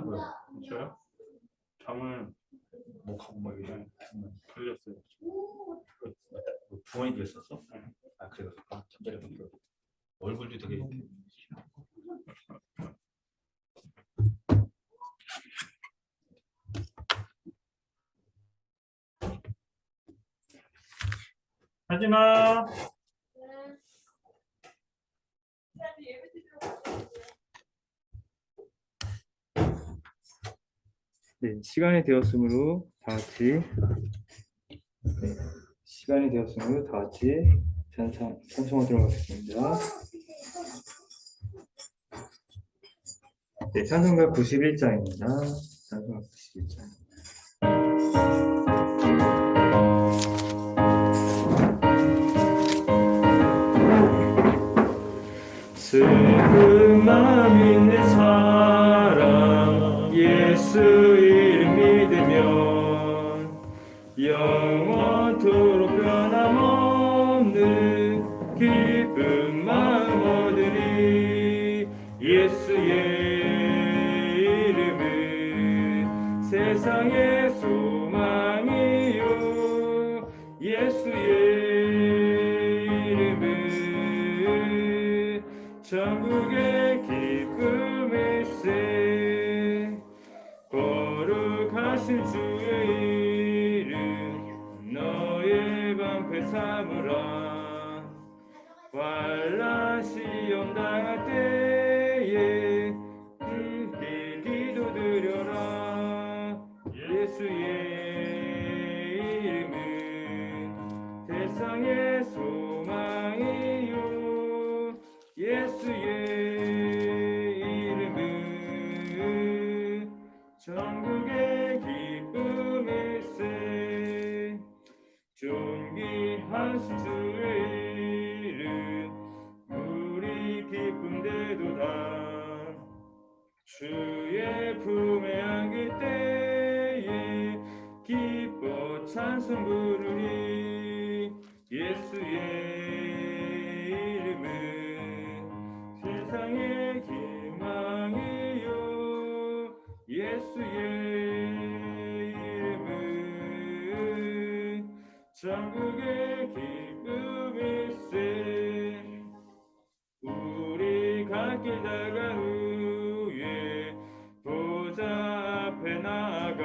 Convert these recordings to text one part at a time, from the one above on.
뭐야? 저요? 잠을 못 하고 막 이런 걸렸어요. 부모님 그랬었어? 아 그래서 잠자리 못 들어. 얼굴도 되게 이렇게. 하진아. 네, 시간이 되었으므로 다 같이 시간이 되었으므로 다 같이 찬송하도록 하겠습니다. 네, 찬송가 91장입니다. 찬송가 91장. 슬픈 마음이 내 사랑 예수 이름 믿으면 영원토록 변함없는 기쁜 마음 얻으리. 예수의 이름은 세상의 소망이요 예수의 이름은 천국의 기쁨일세. 거룩하신 주의 이름 너의 방패 삼으라. 환난 시험 당할 때에 늘 기도드려라. 예수의 이름은 세상의 소망이요 예수의 이름은 천국의 기쁨일세. 존귀하신 주의 이름 우리 기쁨되도다. 주의 품에 안길 때에 기뻐 찬송 부르리. 예수의 이름은 세상의 희망이요 예수의 이름은 천국의 기쁨일세. 우리 갈 길 다가온 후에 보좌 앞에 나아가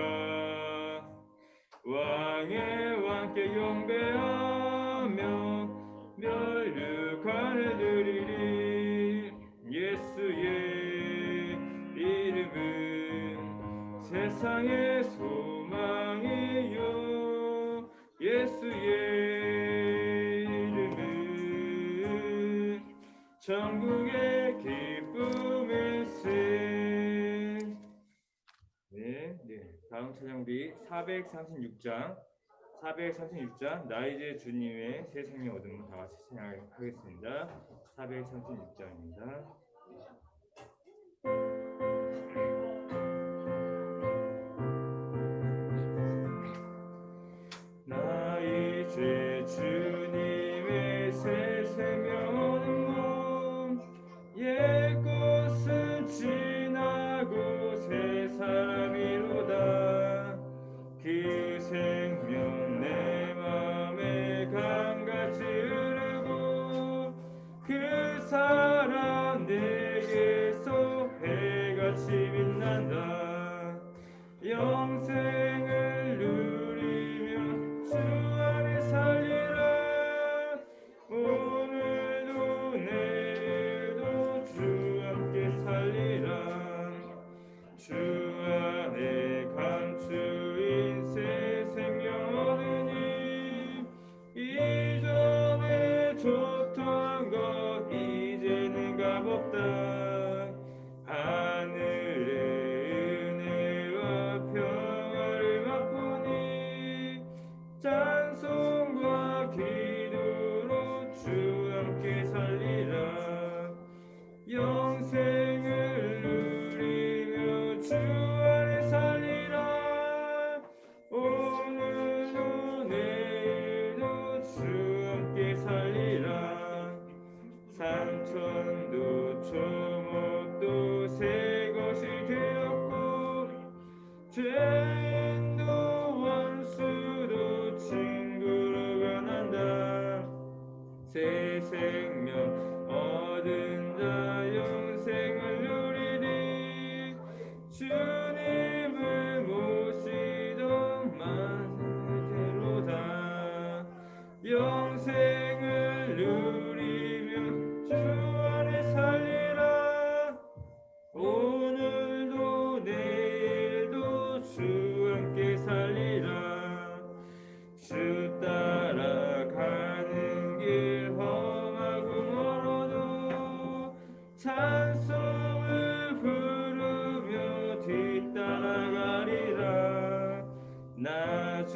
왕의 왕께 경배하며 멸류관을 드리리. 예수의 이름은 세상의 소망이요 예수의 이름은 천국의 기쁨일세. 네, 다음 찬양비 436장 나 이제 주님의 새 생명 얻음을 다 같이 찬양하겠습니다. 436장입니다. 나 이제 주님의 새 생명 얻음 옛 것은 지나고 새 사람이로다. 그 생명 내 맘에 강같이 흐르고 그 사랑 내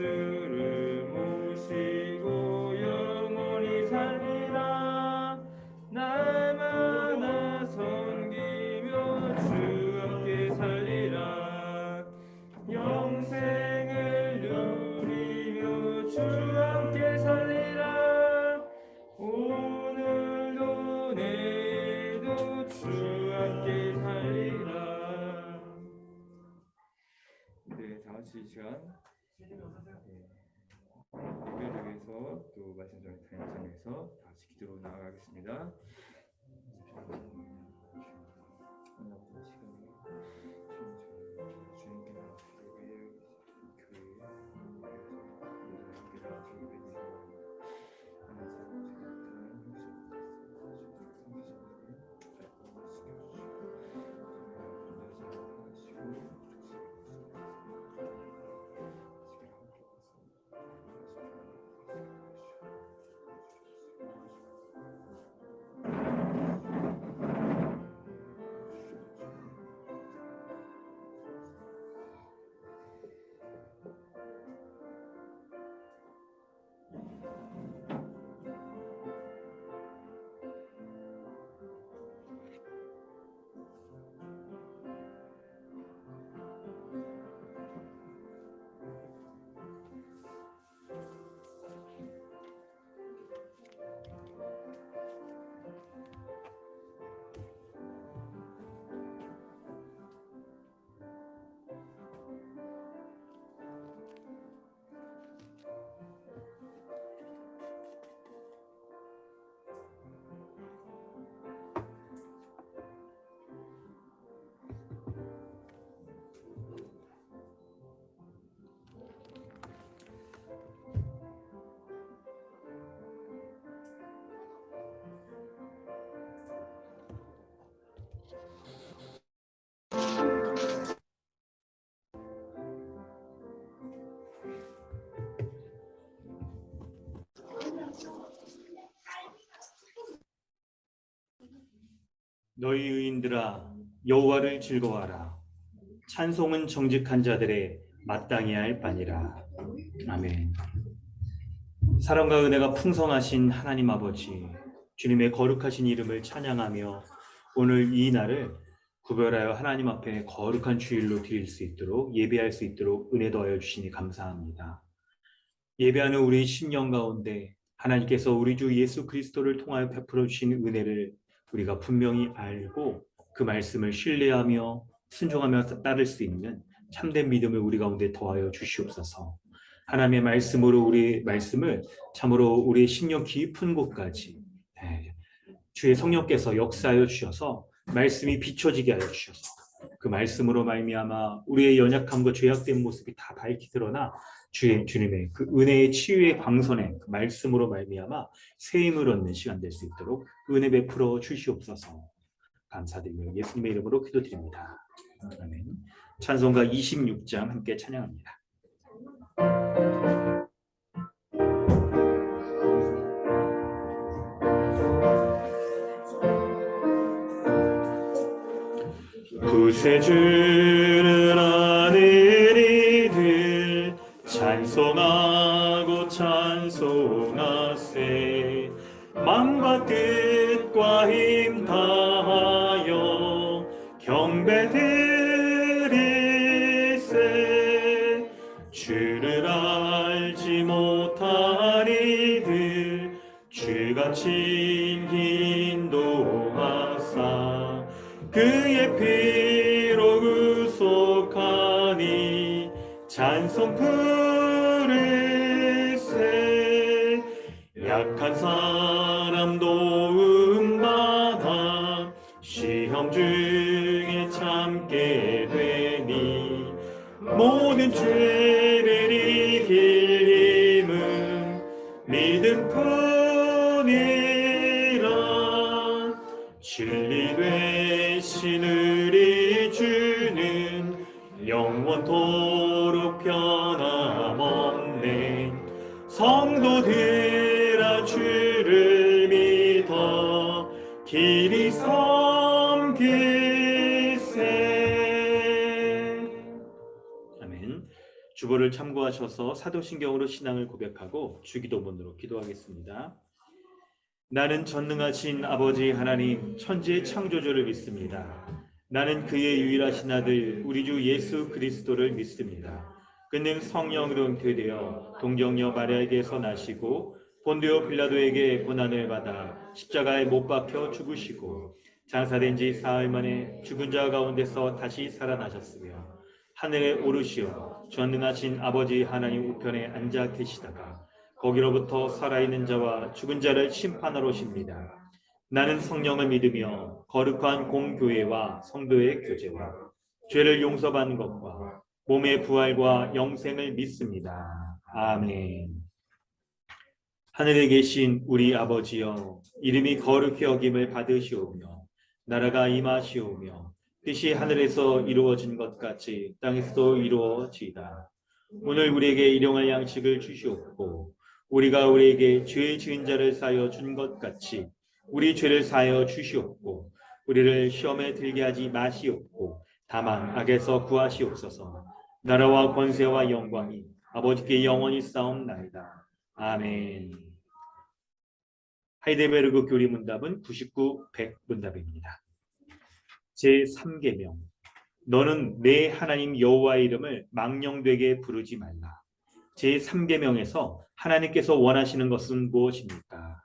주를 모시고 영원히 살리라. 날마다 섬기며 주 함께 살리라. 영생을 누리며 주 함께 살리라. 오늘도 내일도 주 함께 살리라. 네, 다 같이 이 시간 예배를 위해서 또 말씀 전에 단양에서 다 같이 기도로 나아가겠습니다. 너희 의인들아 여호와를 즐거워하라. 찬송은 정직한 자들의 마땅히 할 바니라. 아멘. 사랑과 은혜가 풍성하신 하나님 아버지, 주님의 거룩하신 이름을 찬양하며 오늘 이 날을 구별하여 하나님 앞에 거룩한 주일로 드릴 수 있도록, 예배할 수 있도록 은혜 더하여 주시니 감사합니다. 예배하는 우리 심령 가운데 하나님께서 우리 주 예수 그리스도를 통하여 베풀어 주신 은혜를 우리가 분명히 알고 그 말씀을 신뢰하며 순종하며 따를 수 있는 참된 믿음을 우리 가운데 더하여 주시옵소서. 하나님의 말씀으로 우리의 말씀을 참으로 우리의 심령 깊은 곳까지 주의 성령께서 역사하여 주셔서 말씀이 비춰지게 하여 주셔서 그 말씀으로 말미암아 우리의 연약함과 죄악된 모습이 다 밝히 드러나 주님의 그 은혜의 치유의 광선에 그 말씀으로 말미암아 새 힘을 얻는 시간 될 수 있도록 은혜 베풀어 주시옵소서. 감사드리며 예수님의 이름으로 기도드립니다. 아멘. 찬송가 26장 함께 찬양합니다. 구세주를 아는 이들 찬송하고 찬송하세. 마음과 뜻과 힘 다하여 경배드리세. 주를 알지 못한 이들 주같이 인도하사 그의 피로 구속하니 찬송 부르세. 약한 사람 도움받아 시험 중에 참게 되니 모든 죄를 이길 힘은 믿음 뿐이라. 진리 되시는 이 주는 영원토록 변함없네. 성도들아 주를 믿어 길이 섬기세. 아멘. 주보를 참고하셔서 사도신경으로 신앙을 고백하고 주기도문으로 기도하겠습니다. 나는 전능하신 아버지 하나님 천지의 창조주를 믿습니다. 나는 그의 유일하신 아들 우리 주 예수 그리스도를 믿습니다. 그는 성령으로 잉태되어 동정녀 마리아에게서 나시고 본디오 빌라도에게 고난을 받아 십자가에 못 박혀 죽으시고 장사된 지 사흘 만에 죽은 자 가운데서 다시 살아나셨으며 하늘에 오르시어 전능하신 아버지 하나님 우편에 앉아 계시다가 거기로부터 살아있는 자와 죽은 자를 심판하러 오십니다. 나는 성령을 믿으며 거룩한 공교회와 성도의 교제와 죄를 용서받는 것과 몸의 부활과 영생을 믿습니다. 아멘. 하늘에 계신 우리 아버지여, 이름이 거룩히 여김을 받으시오며 나라가 임하시오며 뜻이 하늘에서 이루어진 것 같이 땅에서도 이루어지이다. 오늘 우리에게 일용할 양식을 주시옵고 우리가 우리에게 죄 지은 자를 사하여 준 것 같이 우리 죄를 사하여 주시옵고 우리를 시험에 들게 하지 마시옵고 다만 악에서 구하시옵소서. 나라와 권세와 영광이 아버지께 영원히 싸움나이다. 아멘. 하이델베르그 교리 문답은 99, 100 문답입니다. 제3계명 너는 내 하나님 여호와의 이름을 망령되게 부르지 말라. 제3계명에서 하나님께서 원하시는 것은 무엇입니까?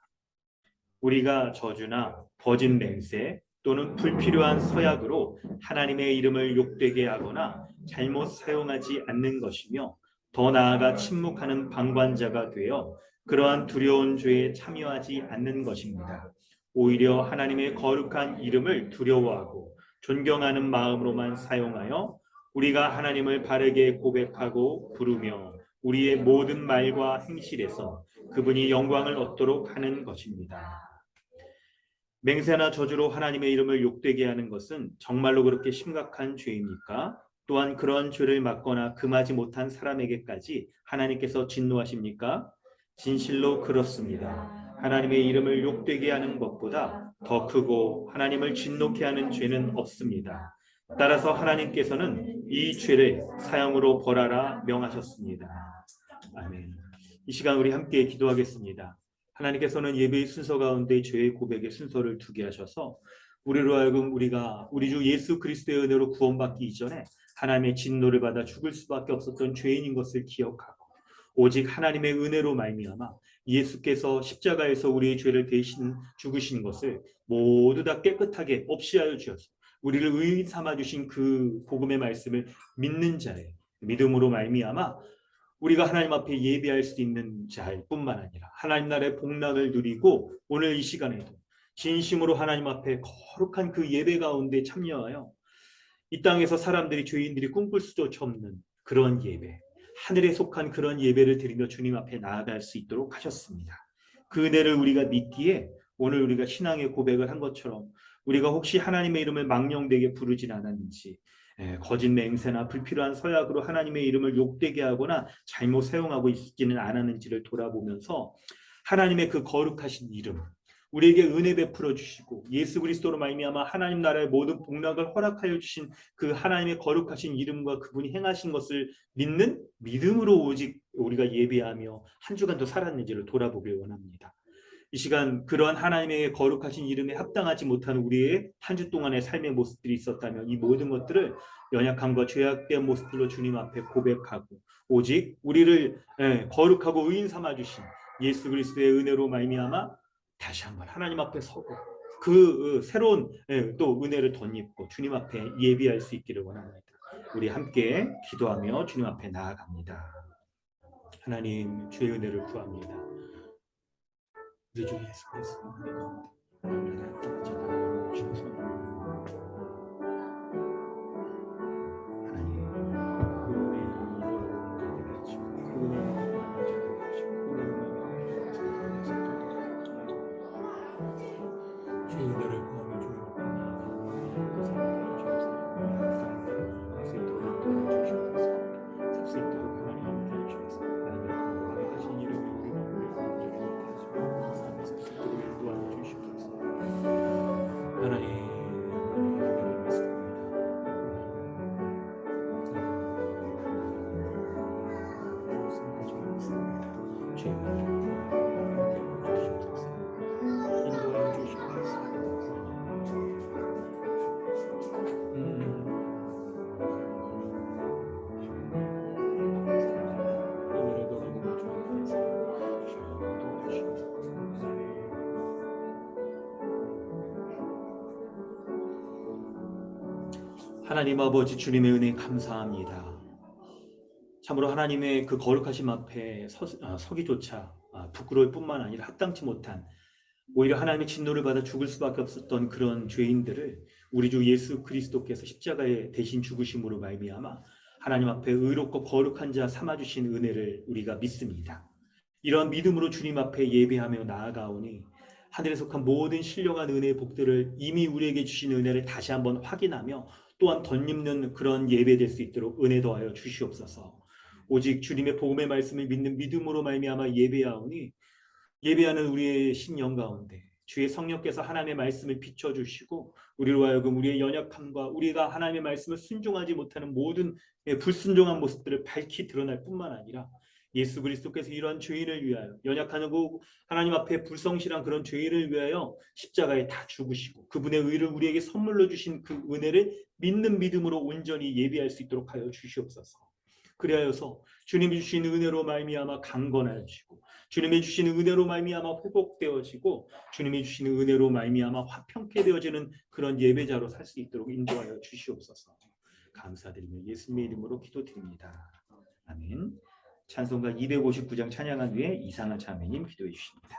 우리가 저주나 버진 맹세 또는 불필요한 서약으로 하나님의 이름을 욕되게 하거나 잘못 사용하지 않는 것이며 더 나아가 침묵하는 방관자가 되어 그러한 두려운 죄에 참여하지 않는 것입니다. 오히려 하나님의 거룩한 이름을 두려워하고 존경하는 마음으로만 사용하여 우리가 하나님을 바르게 고백하고 부르며 우리의 모든 말과 행실에서 그분이 영광을 얻도록 하는 것입니다. 맹세나 저주로 하나님의 이름을 욕되게 하는 것은 정말로 그렇게 심각한 죄입니까? 또한 그런 죄를 막거나 금하지 못한 사람에게까지 하나님께서 진노하십니까? 진실로 그렇습니다. 하나님의 이름을 욕되게 하는 것보다 더 크고 하나님을 진노케 하는 죄는 없습니다. 따라서 하나님께서는 이 죄를 사형으로 벌하라 명하셨습니다. 아멘. 이 시간 우리 함께 기도하겠습니다. 하나님께서는 예배의 순서 가운데 죄의 고백의 순서를 두게 하셔서 우리로 하여금 우리가 우리 주 예수 그리스도의 은혜로 구원받기 이전에 하나님의 진노를 받아 죽을 수밖에 없었던 죄인인 것을 기억하고 오직 하나님의 은혜로 말미암아 예수께서 십자가에서 우리의 죄를 대신 죽으신 것을 모두 다 깨끗하게 없이 하여 주셔서 우리를 의인 삼아 주신 그 복음의 말씀을 믿는 자의 믿음으로 말미암아 우리가 하나님 앞에 예배할 수 있는 자일 뿐만 아니라 하나님 나라의 복락을 누리고 오늘 이 시간에도 진심으로 하나님 앞에 거룩한 그 예배 가운데 참여하여 이 땅에서 사람들이 죄인들이 꿈꿀 수조차 없는 그런 예배, 하늘에 속한 그런 예배를 드리며 주님 앞에 나아갈 수 있도록 하셨습니다. 그 은혜를 우리가 믿기에 오늘 우리가 신앙의 고백을 한 것처럼 우리가 혹시 하나님의 이름을 망령되게 부르진 않았는지 거짓 맹세나 불필요한 서약으로 하나님의 이름을 욕되게 하거나 잘못 사용하고 있지는 않았는지를 돌아보면서 하나님의 그 거룩하신 이름 우리에게 은혜 베풀어 주시고 예수 그리스도로 말미암아 하나님 나라의 모든 복락을 허락하여 주신 그 하나님의 거룩하신 이름과 그분이 행하신 것을 믿는 믿음으로 오직 우리가 예배하며 한 주간도 살았는지를 돌아보길 원합니다. 이 시간 그러한 하나님의 거룩하신 이름에 합당하지 못한 우리의 한 주 동안의 삶의 모습들이 있었다면 이 모든 것들을 연약함과 죄악된 모습들로 주님 앞에 고백하고 오직 우리를 거룩하고 의인 삼아 주신 예수 그리스도의 은혜로 말미암아 다시 한번 하나님 앞에 서고 그 새로운 또 은혜를 덧입고 주님 앞에 예비할 수 있기를 원합니다. 우리 함께 기도하며 주님 앞에 나아갑니다. 하나님 주의 은혜를 구합니다. 우리 주 예수 그리스도 하나님 하나님 아버지 주님의 은혜 감사합니다. 참으로 하나님의 그 거룩하심 앞에 서기조차 부끄러울 뿐만 아니라 합당치 못한, 오히려 하나님의 진노를 받아 죽을 수밖에 없었던 그런 죄인들을 우리 주 예수 그리스도께서 십자가에 대신 죽으심으로 말미암아 하나님 앞에 의롭고 거룩한 자 삼아주신 은혜를 우리가 믿습니다. 이런 믿음으로 주님 앞에 예배하며 나아가오니 하늘에 속한 모든 신령한 은혜의 복들을 이미 우리에게 주신 은혜를 다시 한번 확인하며 또한 덧입는 그런 예배될 수 있도록 은혜 더하여 주시옵소서. 오직 주님의 복음의 말씀을 믿는 믿음으로 말미암아 예배하오니 예배하는 우리의 심령 가운데 주의 성령께서 하나님의 말씀을 비춰주시고 우리로 하여금 우리의 연약함과 우리가 하나님의 말씀을 순종하지 못하는 모든 불순종한 모습들을 밝히 드러날 뿐만 아니라 예수 그리스도께서 이러한 죄인을 위하여, 연약하고 하나님 앞에 불성실한 그런 죄인을 위하여 십자가에 다 죽으시고 그분의 의를 우리에게 선물로 주신 그 은혜를 믿는 믿음으로 온전히 예배할 수 있도록 하여 주시옵소서. 그리하여서 주님이 주신 은혜로 말미암아 강건하여지고 주님이 주시는 은혜로 말미암아 회복되어지고 주님이 주시는 은혜로 말미암아 화평케 되어지는 그런 예배자로 살 수 있도록 인도하여 주시옵소서. 감사드리며 예수님의 이름으로 기도드립니다. 아멘. 찬송가 259장 찬양한 후에 이상한 자매님 기도해 주십니다.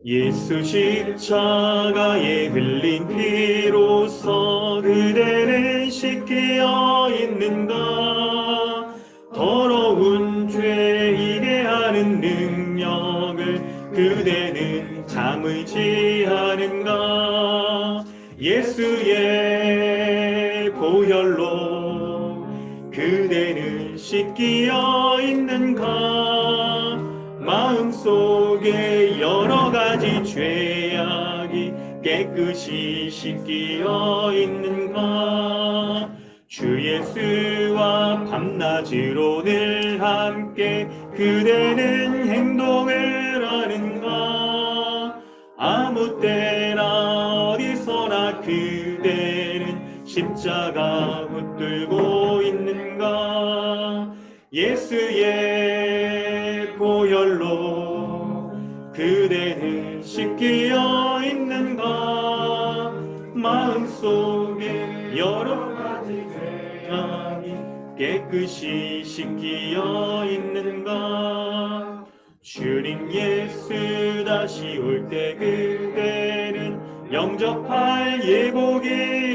예수 십자가에 흘린 피로써 그대는 씻겨 있는가? 더러운 죄인의 하는 능력을 그대는 잠을지 않은가? 예수의 보혈로 그대는 씻겨 있는가? 마음속에 여러 가지 죄악이 깨끗이 씻겨 있는가? 주 예수와 밤낮으로 늘 함께 그대는 행동을 하는가? 아무 때나 어디서나 그대는 십자가 붙들고 있는가? 예수의 보혈로 그대는 씻겨 있는가? 마음속에 여러 가지 죄악이 깨끗이 씻겨 있는가? 주님 예수 다시 올 때 그대는 영접할 예복이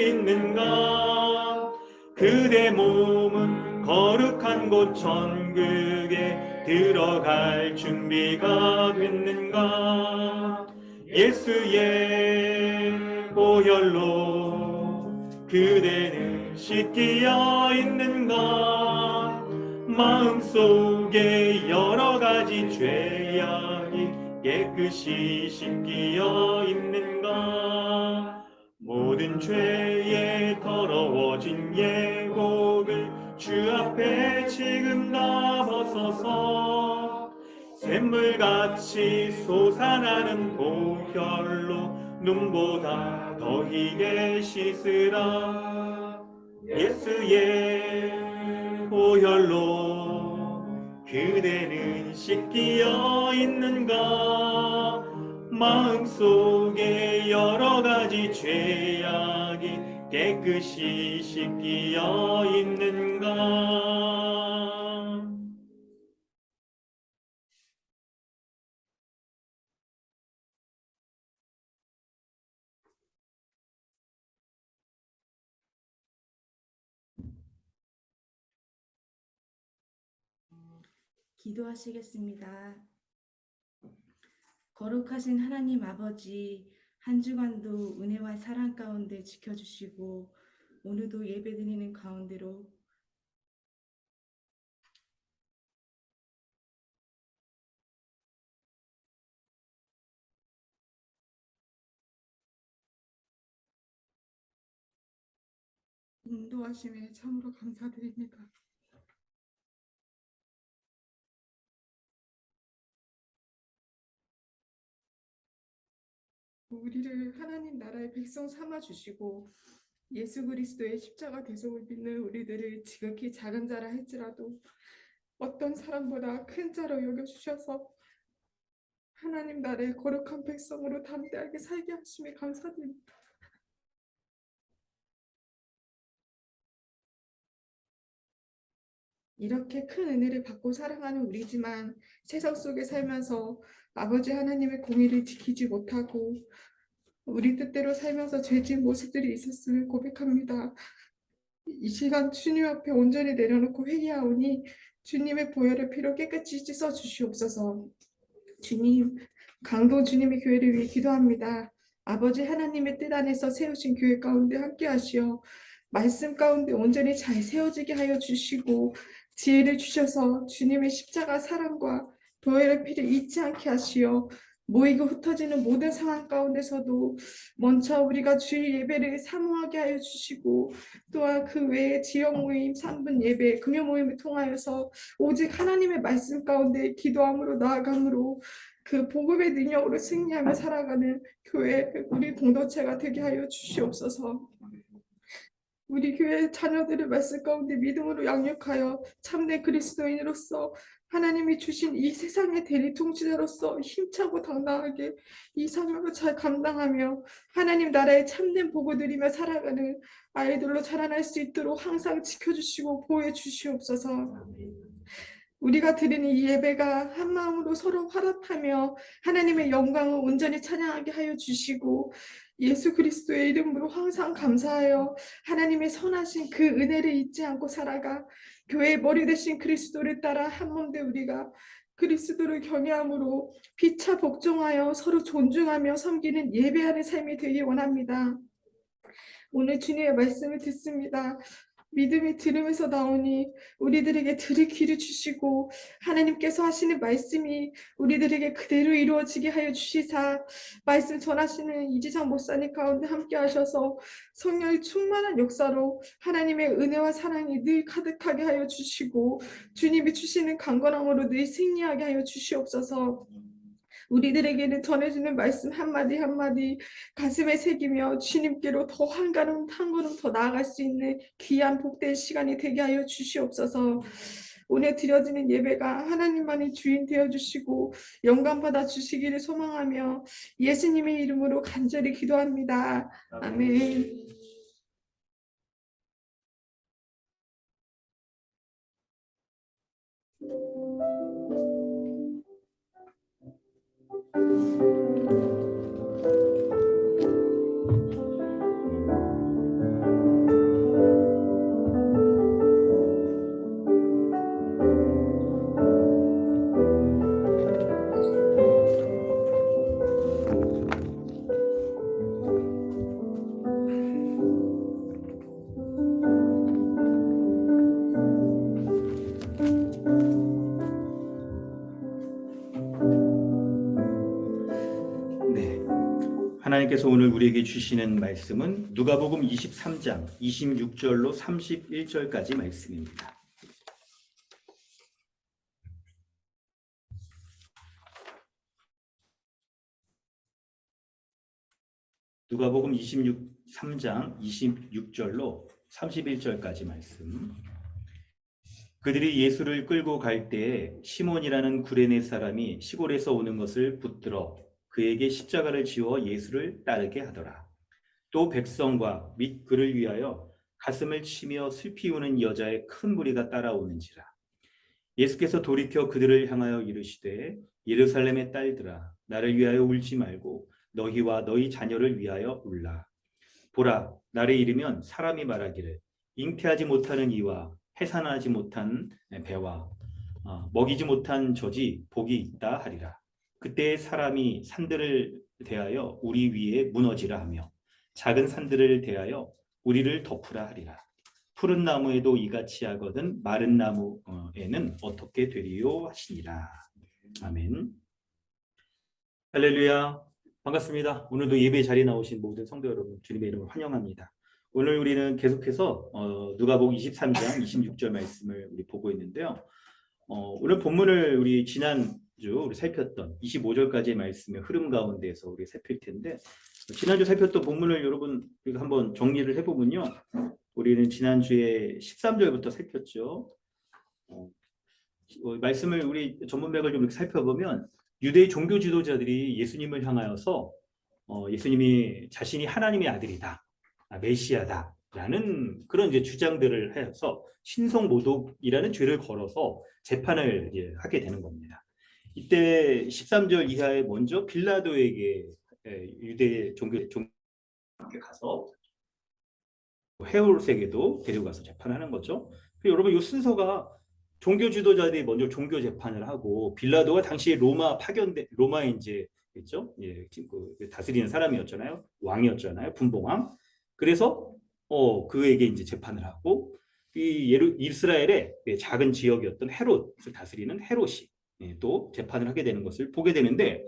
있는가? 그대 몸은 거룩한 곳 천국에 들어갈 준비가 됐는가? 예수의 보혈로 그대는 씻겨 있는가? 마음속에 여러 가지 죄악이 깨끗이 씻겨 있는가? 모든 죄에 더러워진 예복을 주 앞에 지금 다 벗어서 샘물같이 솟아나는 보혈로 눈보다 더 희게 씻으라. 예수의 보혈로 그대는 씻겨 있는가? 마음속에 여러 가지 죄악이 깨끗이 씻겨 있는가? 기도하시겠습니다. 거룩하신 하나님 아버지, 한 주간도 은혜와 사랑 가운데 지켜주시고 오늘도 예배드리는 가운데로 인도하심에 참으로 감사드립니다. 우리를 하나님 나라의 백성 삼아 주시고 예수 그리스도의 십자가 대속을 믿는 우리들을 지극히 작은 자라 할지라도 어떤 사람보다 큰 자로 여겨주셔서 하나님 나라의 거룩한 백성으로 담대하게 살게 하심에 감사드립니다. 이렇게 큰 은혜를 받고 사랑하는 우리지만 세상 속에 살면서 아버지 하나님의 공의를 지키지 못하고 우리 뜻대로 살면서 죄진 모습들이 있었음을 고백합니다. 이 시간 주님 앞에 온전히 내려놓고 회개하오니 주님의 보혈의 피로 깨끗이 씻어 주시옵소서. 주님, 강동 주님의 교회를 위해 기도합니다. 아버지 하나님의 뜻 안에서 세우신 교회 가운데 함께 하시어 말씀 가운데 온전히 잘 세워지게 하여 주시고 지혜를 주셔서 주님의 십자가 사랑과 보혈의 피를 잊지 않게 하시어 모이고 흩어지는 모든 상황 가운데서도 먼저 우리가 주일 예배를 사모하게 하여 주시고 또한 그 외에 지역 모임, 산분 예배, 금요 모임을 통하여서 오직 하나님의 말씀 가운데 기도함으로 나아감으로 그 복음의 능력으로 승리하며 살아가는 교회 우리 공동체가 되게 하여 주시옵소서. 우리 교회 자녀들의 말씀 가운데 믿음으로 양육하여 참된 그리스도인으로서 하나님이 주신 이 세상의 대리 통치자로서 힘차고 당당하게 이 사명을 잘 감당하며 하나님 나라의 참된 복을 누리며 살아가는 아이들로 자라날 수 있도록 항상 지켜주시고 보호해 주시옵소서. 우리가 드리는 이 예배가 한 마음으로 서로 화답하며 하나님의 영광을 온전히 찬양하게 하여 주시고 예수 그리스도의 이름으로 항상 감사하여 하나님의 선하신 그 은혜를 잊지 않고 살아가 교회의 머리 되신 그리스도를 따라 한 몸된 우리가 그리스도를 경외함으로 피차 복종하여 서로 존중하며 섬기는 예배하는 삶이 되기 원합니다. 오늘 주님의 말씀을 듣습니다. 믿음이 들음에서 나오니 우리들에게 들을 귀를 주시고 하나님께서 하시는 말씀이 우리들에게 그대로 이루어지게 하여 주시사 말씀 전하시는 이지상 목사님 가운데 함께 하셔서 성령의 충만한 역사로 하나님의 은혜와 사랑이 늘 가득하게 하여 주시고 주님이 주시는 강건함으로 늘 승리하게 하여 주시옵소서. 우리들에게는 전해주는 말씀 한마디 한마디 가슴에 새기며 주님께로 더 한 걸음 더 나아갈 수 있는 귀한 복된 시간이 되게 하여 주시옵소서. 오늘 드려지는 예배가 하나님만이 주인 되어주시고 영광 받아 주시기를 소망하며 예수님의 이름으로 간절히 기도합니다. 아멘. 하나님께서 오늘 우리에게 주시는 말씀은 누가복음 23장 26절로 31절까지 말씀입니다. 누가복음 23장 26절로 31절까지 말씀. 그들이 예수를 끌고 갈 때에 시몬이라는 구레네 사람이 시골에서 오는 것을 붙들어 그에게 십자가를 지워 예수를 따르게 하더라. 또 백성과 및 그를 위하여 가슴을 치며 슬피 우는 여자의 큰 무리가 따라오는지라. 예수께서 돌이켜 그들을 향하여 이르시되 예루살렘의 딸들아 나를 위하여 울지 말고 너희와 너희 자녀를 위하여 울라. 보라 날에 이르면 사람이 말하기를 잉태하지 못하는 이와 해산하지 못한 배와 먹이지 못한 젖이 복이 있다 하리라. 그때 사람이 산들을 대하여 우리 위에 무너지라 하며 작은 산들을 대하여 우리를 덮으라 하리라. 푸른 나무에도 이같이 하거든 마른 나무에는 어떻게 되리요 하시니라. 아멘. 할렐루야. 반갑습니다. 오늘도 예배 자리에 나오신 모든 성도 여러분 주님의 이름으로 환영합니다. 오늘 우리는 계속해서 누가복음 23장 26절 말씀을 우리 보고 있는데요. 오늘 본문을 우리 지난주 우리 살폈던 25절까지의 말씀의 흐름 가운데에서 우리 살필 텐데 지난주 살폈던 본문을 여러분 한번 정리를 해보면요. 우리는 지난주에 13절부터 살폈죠. 말씀을 우리 전문맥을 좀 이렇게 살펴보면 유대 종교 지도자들이 예수님을 향하여서 예수님이 자신이 하나님의 아들이다, 메시아다라는 그런 이제 주장들을 해서 신성 모독이라는 죄를 걸어서 재판을 이제 하게 되는 겁니다. 이때 13절 이하에 먼저 빌라도에게 유대 종교에 가서 헤롯에게도 데려가서 재판하는 거죠. 여러분 이 순서가 종교 지도자들이 먼저 종교 재판을 하고 빌라도가 당시 로마에 이제 있죠. 예, 그 다스리는 사람이었잖아요. 왕이었잖아요. 분봉왕. 그래서 그에게 이제 재판을 하고 이스라엘의 작은 지역이었던 헤롯을 다스리는 헤롯이 또 재판을 하게 되는 것을 보게 되는데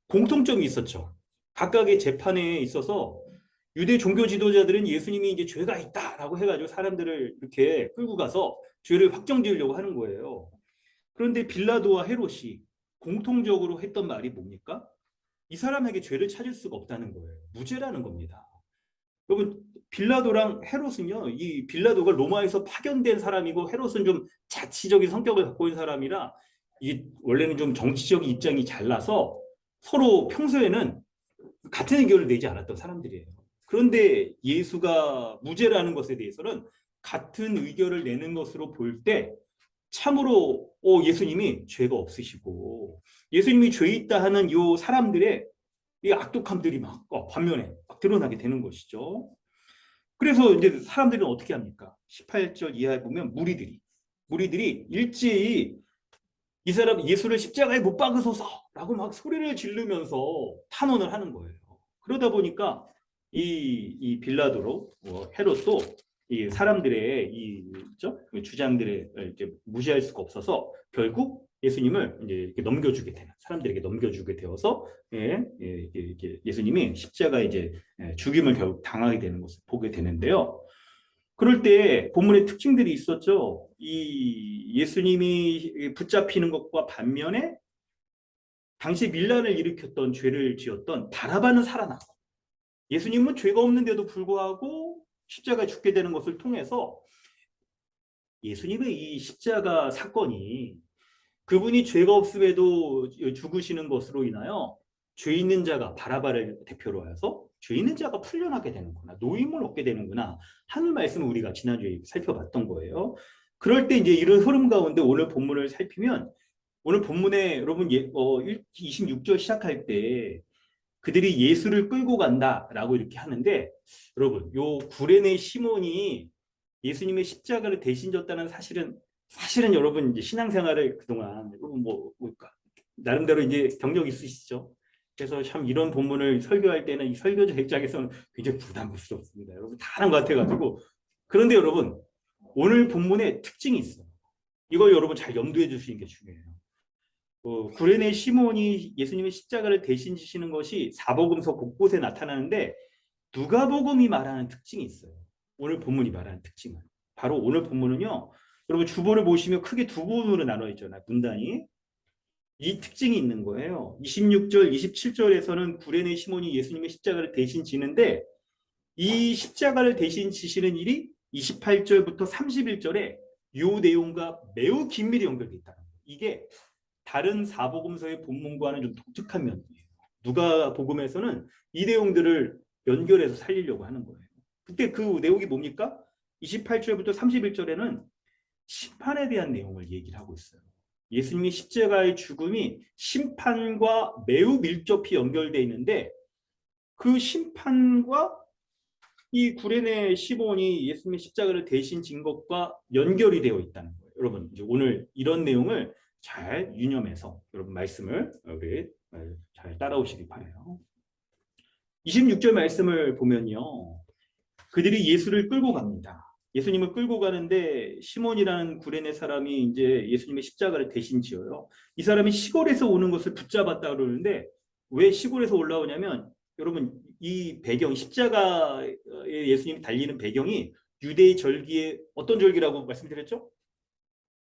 공통점이 있었죠. 각각의 재판에 있어서 유대 종교 지도자들은 예수님이 이제 죄가 있다라고 해가지고 사람들을 이렇게 끌고 가서 죄를 확정지으려고 하는 거예요. 그런데 빌라도와 헤롯이 공통적으로 했던 말이 뭡니까? 이 사람에게 죄를 찾을 수가 없다는 거예요. 무죄라는 겁니다. 여러분 빌라도랑 헤롯은요, 이 빌라도가 로마에서 파견된 사람이고 헤롯은 좀 자치적인 성격을 갖고 있는 사람이라 이게 원래는 좀 정치적인 입장이 잘나서 서로 평소에는 같은 의견을 내지 않았던 사람들이에요. 그런데 예수가 무죄라는 것에 대해서는 같은 의견을 내는 것으로 볼 때 참으로 예수님이 죄가 없으시고 예수님이 죄 있다 하는 이 사람들의 이 악독함들이 막 반면에 막 드러나게 되는 것이죠. 그래서 이제 사람들은 어떻게 합니까? 18절 이하에 보면 무리들이 일제히 이 사람 예수를 십자가에 못 박으소서라고 막 소리를 지르면서 탄원을 하는 거예요. 그러다 보니까 이 빌라도로 헤롯도 이 사람들의 주장들을 이렇게 무시할 수가 없어서 결국 예수님을 이제 이렇게 넘겨주게 되는 사람들에게 넘겨주게 되어서 예수님이 십자가에 이제 죽임을 결국 당하게 되는 것을 보게 되는데요. 그럴 때 본문의 특징들이 있었죠. 이 예수님이 붙잡히는 것과 반면에 당시 밀란을 일으켰던 죄를 지었던 바라바는 살아나고 예수님은 죄가 없는데도 불구하고 십자가에 죽게 되는 것을 통해서 예수님의 이 십자가 사건이 그분이 죄가 없음에도 죽으시는 것으로 인하여 죄 있는 자가 바라바를 대표로 해서 죄 있는 자가 풀려나게 되는구나, 노임을 얻게 되는구나 하는 말씀을 우리가 지난주에 살펴봤던 거예요. 그럴 때 이제 이런 흐름 가운데 오늘 본문을 살피면 오늘 본문에 여러분 26절 시작할 때 그들이 예수를 끌고 간다라고 이렇게 하는데 여러분 요 구레네 시몬이 예수님의 십자가를 대신 졌다는 사실은 여러분 이제 신앙생활을 그동안 여러분 나름대로 이제 경력이 있으시죠. 그래서 참 이런 본문을 설교할 때는 이 설교자 입장에서는 굉장히 부담스럽습니다. 여러분 다 아는 것 같아가지고. 그런데 여러분 오늘 본문에 특징이 있어요. 이걸 여러분 잘 염두에 두시는 게 중요해요. 구레네 시몬이 예수님의 십자가를 대신 지시는 것이 사복음서 곳곳에 나타나는데 누가복음이 말하는 특징이 있어요. 오늘 본문이 말하는 특징은 바로 오늘 본문은요. 여러분 주보를 보시면 크게 두 부분으로 나눠 있잖아요. 문단이. 이 특징이 있는 거예요. 26절, 27절에서는 구레네 시몬이 예수님의 십자가를 대신 지는데 이 십자가를 대신 지시는 일이 28절부터 31절에 이 내용과 매우 긴밀히 연결되어 있다는 거예요. 이게 다른 사복음서의 본문과는 좀 독특한 면이에요. 누가복음에서는 이 내용들을 연결해서 살리려고 하는 거예요. 그때 그 내용이 뭡니까? 28절부터 31절에는 심판에 대한 내용을 얘기를 하고 있어요. 예수님의 십자가의 죽음이 심판과 매우 밀접히 연결되어 있는데 그 심판과 이 구레네 시몬이 예수님의 십자가를 대신 진 것과 연결이 되어 있다는 거예요. 여러분 이제 오늘 이런 내용을 잘 유념해서 여러분 말씀을 우리 잘 따라오시기 바라요. 26절 말씀을 보면요. 그들이 예수를 끌고 갑니다. 예수님을 끌고 가는데 시몬이라는 구레네 사람이 이제 예수님의 십자가를 대신 지어요. 이 사람이 시골에서 오는 것을 붙잡았다 그러는데 왜 시골에서 올라오냐면 여러분 이 배경 십자가에 예수님이 달리는 배경이 유대의 절기에 어떤 절기라고 말씀드렸죠?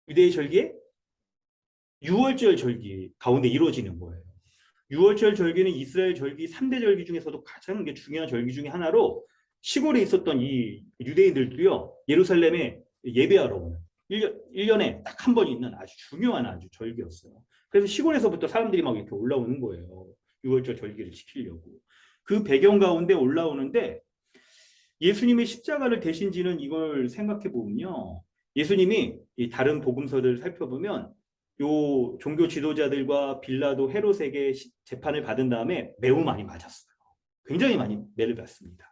유대의 절기에 유월절 절기 가운데 이루어지는 거예요. 유월절 절기는 이스라엘 절기 3대 절기 중에서도 가장 중요한 절기 중에 하나로 시골에 있었던 이 유대인들도요 예루살렘에 예배하러 오는 1년에 딱 한 번 있는 아주 중요한 아주 절기였어요. 그래서 시골에서부터 사람들이 막 이렇게 올라오는 거예요. 6월절 절기를 지키려고. 그 배경 가운데 올라오는데 예수님의 십자가를 대신 지는 이걸 생각해 보면요. 예수님이 이 다른 복음서를 살펴보면 요 종교 지도자들과 빌라도 헤롯에게 재판을 받은 다음에 매우 많이 맞았어요. 굉장히 많이 매를 받습니다.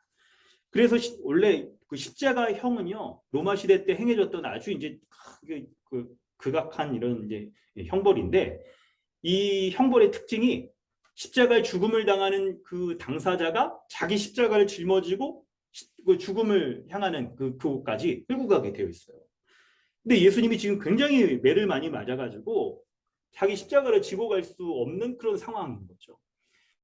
그래서 원래 그 십자가 형은요 로마 시대 때 행해졌던 아주 이제 극악한 이런 이제 형벌인데 이 형벌의 특징이 십자가의 죽음을 당하는 그 당사자가 자기 십자가를 짊어지고 그 죽음을 향하는 그곳까지 끌고 가게 되어 있어요. 근데 예수님이 지금 굉장히 매를 많이 맞아가지고 자기 십자가를 지고 갈 수 없는 그런 상황인 거죠.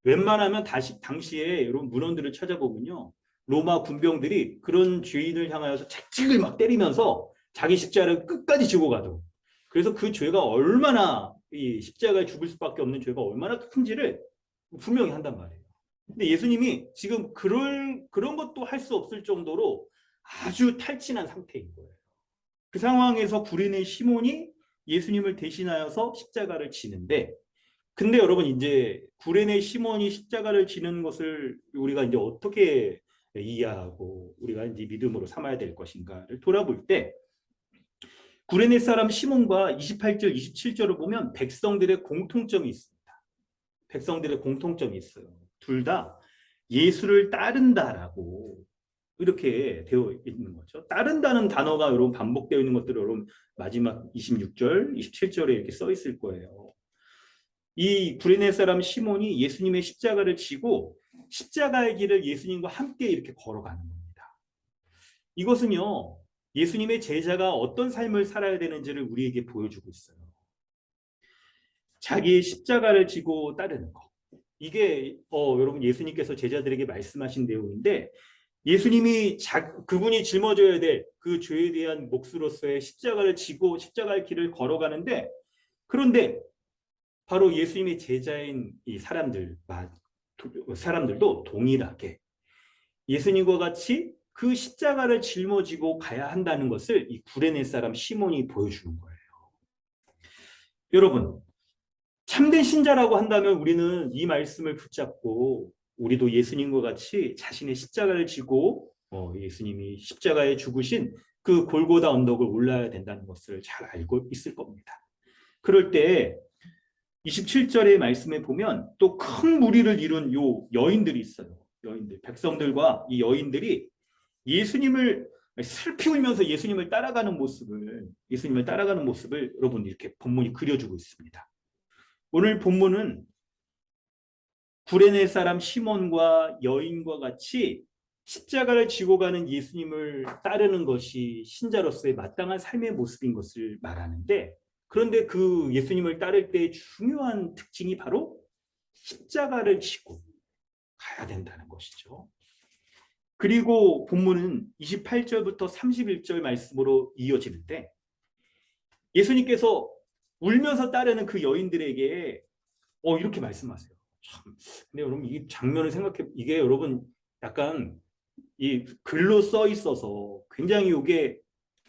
웬만하면 당시에 여러분 문헌들을 찾아보면요. 로마 군병들이 그런 죄인을 향하여서 채찍을 막 때리면서 자기 십자가를 끝까지 지고 가도 그래서 그 죄가 얼마나 이 십자가에 죽을 수밖에 없는 죄가 얼마나 큰지를 분명히 한단 말이에요. 근데 예수님이 지금 그런 것도 할 수 없을 정도로 아주 탈진한 상태인 거예요. 그 상황에서 구레네 시몬이 예수님을 대신하여서 십자가를 지는데 근데 여러분 이제 구레네 시몬이 십자가를 지는 것을 우리가 이제 어떻게 이해하고 우리가 이제 믿음으로 삼아야 될 것인가를 돌아볼 때 구레네 사람 시몬과 28절, 27절을 보면 백성들의 공통점이 있습니다. 백성들의 공통점이 있어요. 둘 다 예수를 따른다라고 이렇게 되어 있는 거죠. 따른다는 단어가 여러분 반복되어 있는 것들을 여러분 마지막 26절, 27절에 이렇게 써 있을 거예요. 이 구레네 사람 시몬이 예수님의 십자가를 지고 십자가의 길을 예수님과 함께 이렇게 걸어가는 겁니다. 이것은요. 예수님의 제자가 어떤 삶을 살아야 되는지를 우리에게 보여주고 있어요. 자기의 십자가를 지고 따르는 것. 이게 여러분 예수님께서 제자들에게 말씀하신 내용인데 예수님이 그분이 짊어져야 될 그 죄에 대한 몫으로서의 십자가를 지고 십자가의 길을 걸어가는데 그런데 바로 예수님의 제자인 이 사람들도 동일하게 예수님과 같이 그 십자가를 짊어지고 가야 한다는 것을 이 구레네 사람 시몬이 보여주는 거예요. 여러분 참된 신자라고 한다면 우리는 이 말씀을 붙잡고 우리도 예수님과 같이 자신의 십자가를 지고 예수님이 십자가에 죽으신 그 골고다 언덕을 올라야 된다는 것을 잘 알고 있을 겁니다. 그럴 때 27절의 말씀에 보면 또 큰 무리를 이룬 요 여인들이 있어요. 여인들, 백성들과 이 여인들이 예수님을 슬피 울면서 예수님을 따라가는 모습을 여러분 이렇게 본문이 그려주고 있습니다. 오늘 본문은 구레네 사람 시몬과 여인과 같이 십자가를 지고 가는 예수님을 따르는 것이 신자로서의 마땅한 삶의 모습인 것을 말하는데 그런데 그 예수님을 따를 때의 중요한 특징이 바로 십자가를 지고 가야 된다는 것이죠. 그리고 본문은 28절부터 31절 말씀으로 이어지는데 예수님께서 울면서 따르는 그 여인들에게 이렇게 말씀하세요. 참, 근데 여러분 이 장면을 이게 여러분 약간 이 글로 써 있어서 굉장히 이게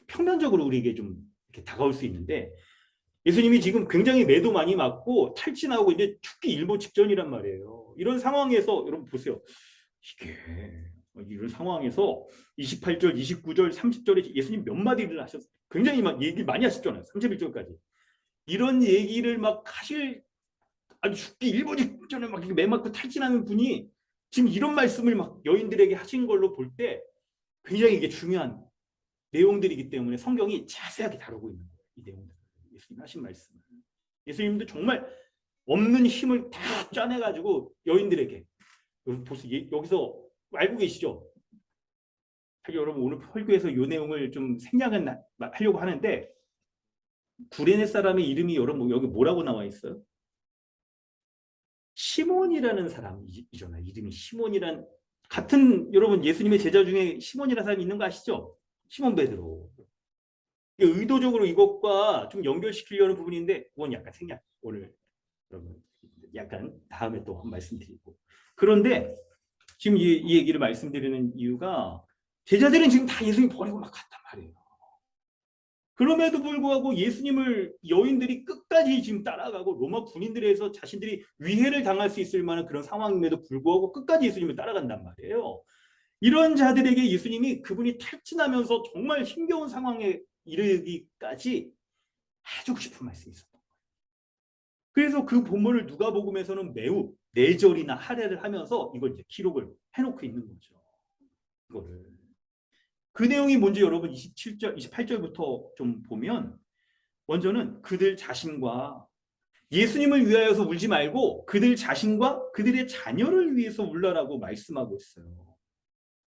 평면적으로 우리에게 좀 이렇게 다가올 수 있는데 예수님이 지금 굉장히 매도 많이 맞고 탈진하고 이제 죽기 일보 직전이란 말이에요. 이런 상황에서 여러분 보세요. 이런 상황에서 28절, 29절, 30절에 예수님 몇 마디를 하셨어요. 굉장히 막 얘기 많이 하셨잖아요. 31절까지. 이런 얘기를 막 하실 아주 죽기 일보 직전에 막 매 맞고 탈진하는 분이 지금 이런 말씀을 막 여인들에게 하신 걸로 볼 때 굉장히 이게 중요한 내용들이기 때문에 성경이 자세하게 다루고 있는 거예요. 이 내용들. 예수님 하신 말씀을. 예수님도 정말 없는 힘을 다 짜내가지고 여인들에게 여기서 알고 계시죠? 여러분 오늘 설교에서 이 내용을 좀 생략은 하려고 하는데 구레네 사람의 이름이 여러분 여기 뭐라고 나와 있어요? 시몬이라는 사람이잖아요. 이름이 시몬이란 같은 여러분 예수님의 제자 중에 시몬이라는 사람이 있는 거 아시죠? 시몬 베드로. 의도적으로 이것과 좀 연결시키려는 부분인데 그건 약간 생략. 오늘 여러분 약간 다음에 또 한 말씀드리고. 그런데 지금 이 얘기를 말씀드리는 이유가 제자들은 지금 다 예수님 버리고 막 갔단 말이에요. 그럼에도 불구하고 예수님을 여인들이 끝까지 지금 따라가고 로마 군인들에서 자신들이 위해를 당할 수 있을 만한 그런 상황임에도 불구하고 끝까지 예수님을 따라간단 말이에요. 이런 자들에게 예수님이 그분이 탈진하면서 정말 힘겨운 상황에 이르기까지 해주고 싶은 말씀이 있었던 거예요. 그래서 그 본문을 누가복음에서는 매우 내절이나 할애를 하면서 이걸 이제 기록을 해놓고 있는 거죠. 이거를. 그 내용이 뭔지 여러분 27절, 28절부터 좀 보면 먼저는 그들 자신과 예수님을 위하여서 울지 말고 그들 자신과 그들의 자녀를 위해서 울라라고 말씀하고 있어요.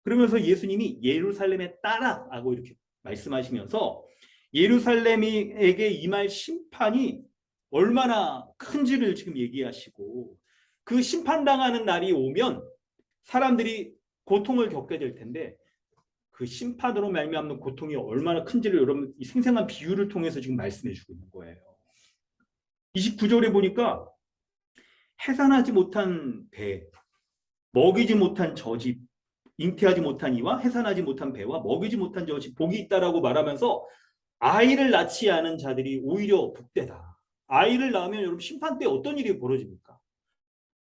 그러면서 예수님이 예루살렘에 따라라고 이렇게 말씀하시면서 예루살렘에게 임할 심판이 얼마나 큰지를 지금 얘기하시고 그 심판당하는 날이 오면 사람들이 고통을 겪게 될 텐데 그 심판으로 말미암는 고통이 얼마나 큰지를 여러분 이 생생한 비유를 통해서 지금 말씀해 주고 있는 거예요. 29절에 보니까 해산하지 못한 배, 먹이지 못한 저집, 잉태하지 못한 이와 해산하지 못한 배와 먹이지 못한 저집 복이 있다라고 말하면서 아이를 낳지 않은 자들이 오히려 복되다. 아이를 낳으면 여러분 심판 때 어떤 일이 벌어집니까?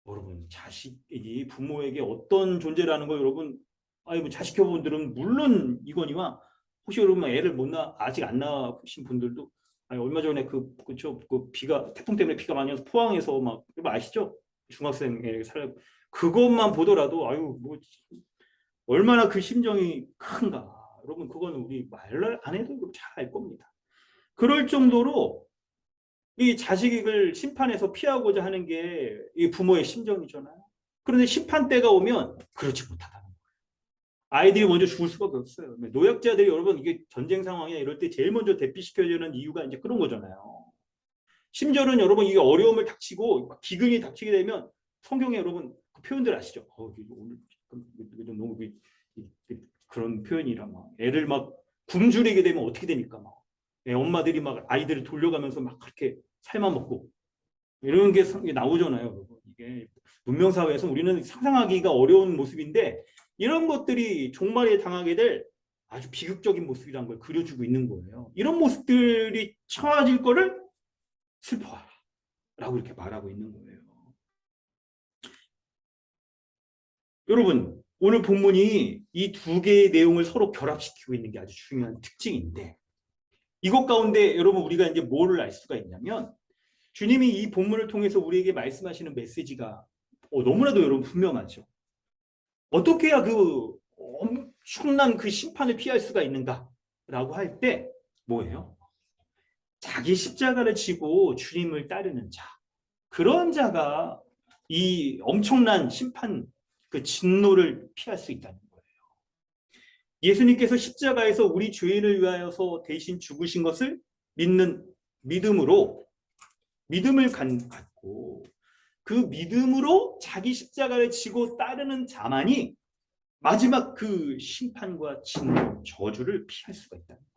여러분 자식이 부모에게 어떤 존재라는 거 여러분 뭐 자식여러분들은 물론 이거니와 혹시 여러분 애를 못 낳아 아직 안 낳으신 분들도 얼마 전에 그 비가 태풍 때문에 비가 많이 와서 포항에서 막 아시죠? 중학생에게 살려 그것만 보더라도 뭐 얼마나 그 심정이 큰가. 여러분 그거는 우리 말 안 해도 잘 알 겁니다. 그럴 정도로 이 자식을 심판에서 피하고자 하는 게 이 부모의 심정이잖아요. 그런데 심판 때가 오면 그렇지 못하다는 거예요. 아이들이 먼저 죽을 수밖에 없어요. 노약자들이 여러분 이게 전쟁 상황이나 이럴 때 제일 먼저 대피시켜야 되는 이유가 이제 그런 거잖아요. 심지어는 여러분 이게 어려움을 닥치고 기근이 닥치게 되면 성경에 여러분 그 표현들 아시죠? 오늘 너무 그런 표현이라 막 애를 막 굶주리게 되면 어떻게 됩니까? 막 엄마들이 막 아이들을 돌려가면서 막 그렇게 삶아먹고 이런 게 나오잖아요. 여러분. 이게 문명사회에서 우리는 상상하기가 어려운 모습인데 이런 것들이 종말에 당하게 될 아주 비극적인 모습이라는 걸 그려주고 있는 거예요. 이런 모습들이 처해질 거를 슬퍼하라 라고 이렇게 말하고 있는 거예요. 여러분 오늘 본문이 이 두 개의 내용을 서로 결합시키고 있는 게 아주 중요한 특징인데 이것 가운데 여러분 우리가 이제 뭐를 알 수가 있냐면 주님이 이 본문을 통해서 우리에게 말씀하시는 메시지가 너무나도 여러분 분명하죠. 어떻게 해야 그 엄청난 그 심판을 피할 수가 있는가라고 할 때 뭐예요? 자기 십자가를 지고 주님을 따르는 자. 그런 자가 이 엄청난 심판 그 진노를 피할 수 있다는 거예요. 예수님께서 십자가에서 우리 죄인을 위하여서 대신 죽으신 것을 믿는 믿음으로 믿음을 갖고 그 믿음으로 자기 십자가를 지고 따르는 자만이 마지막 그 심판과 진노, 저주를 피할 수가 있다는 거예요.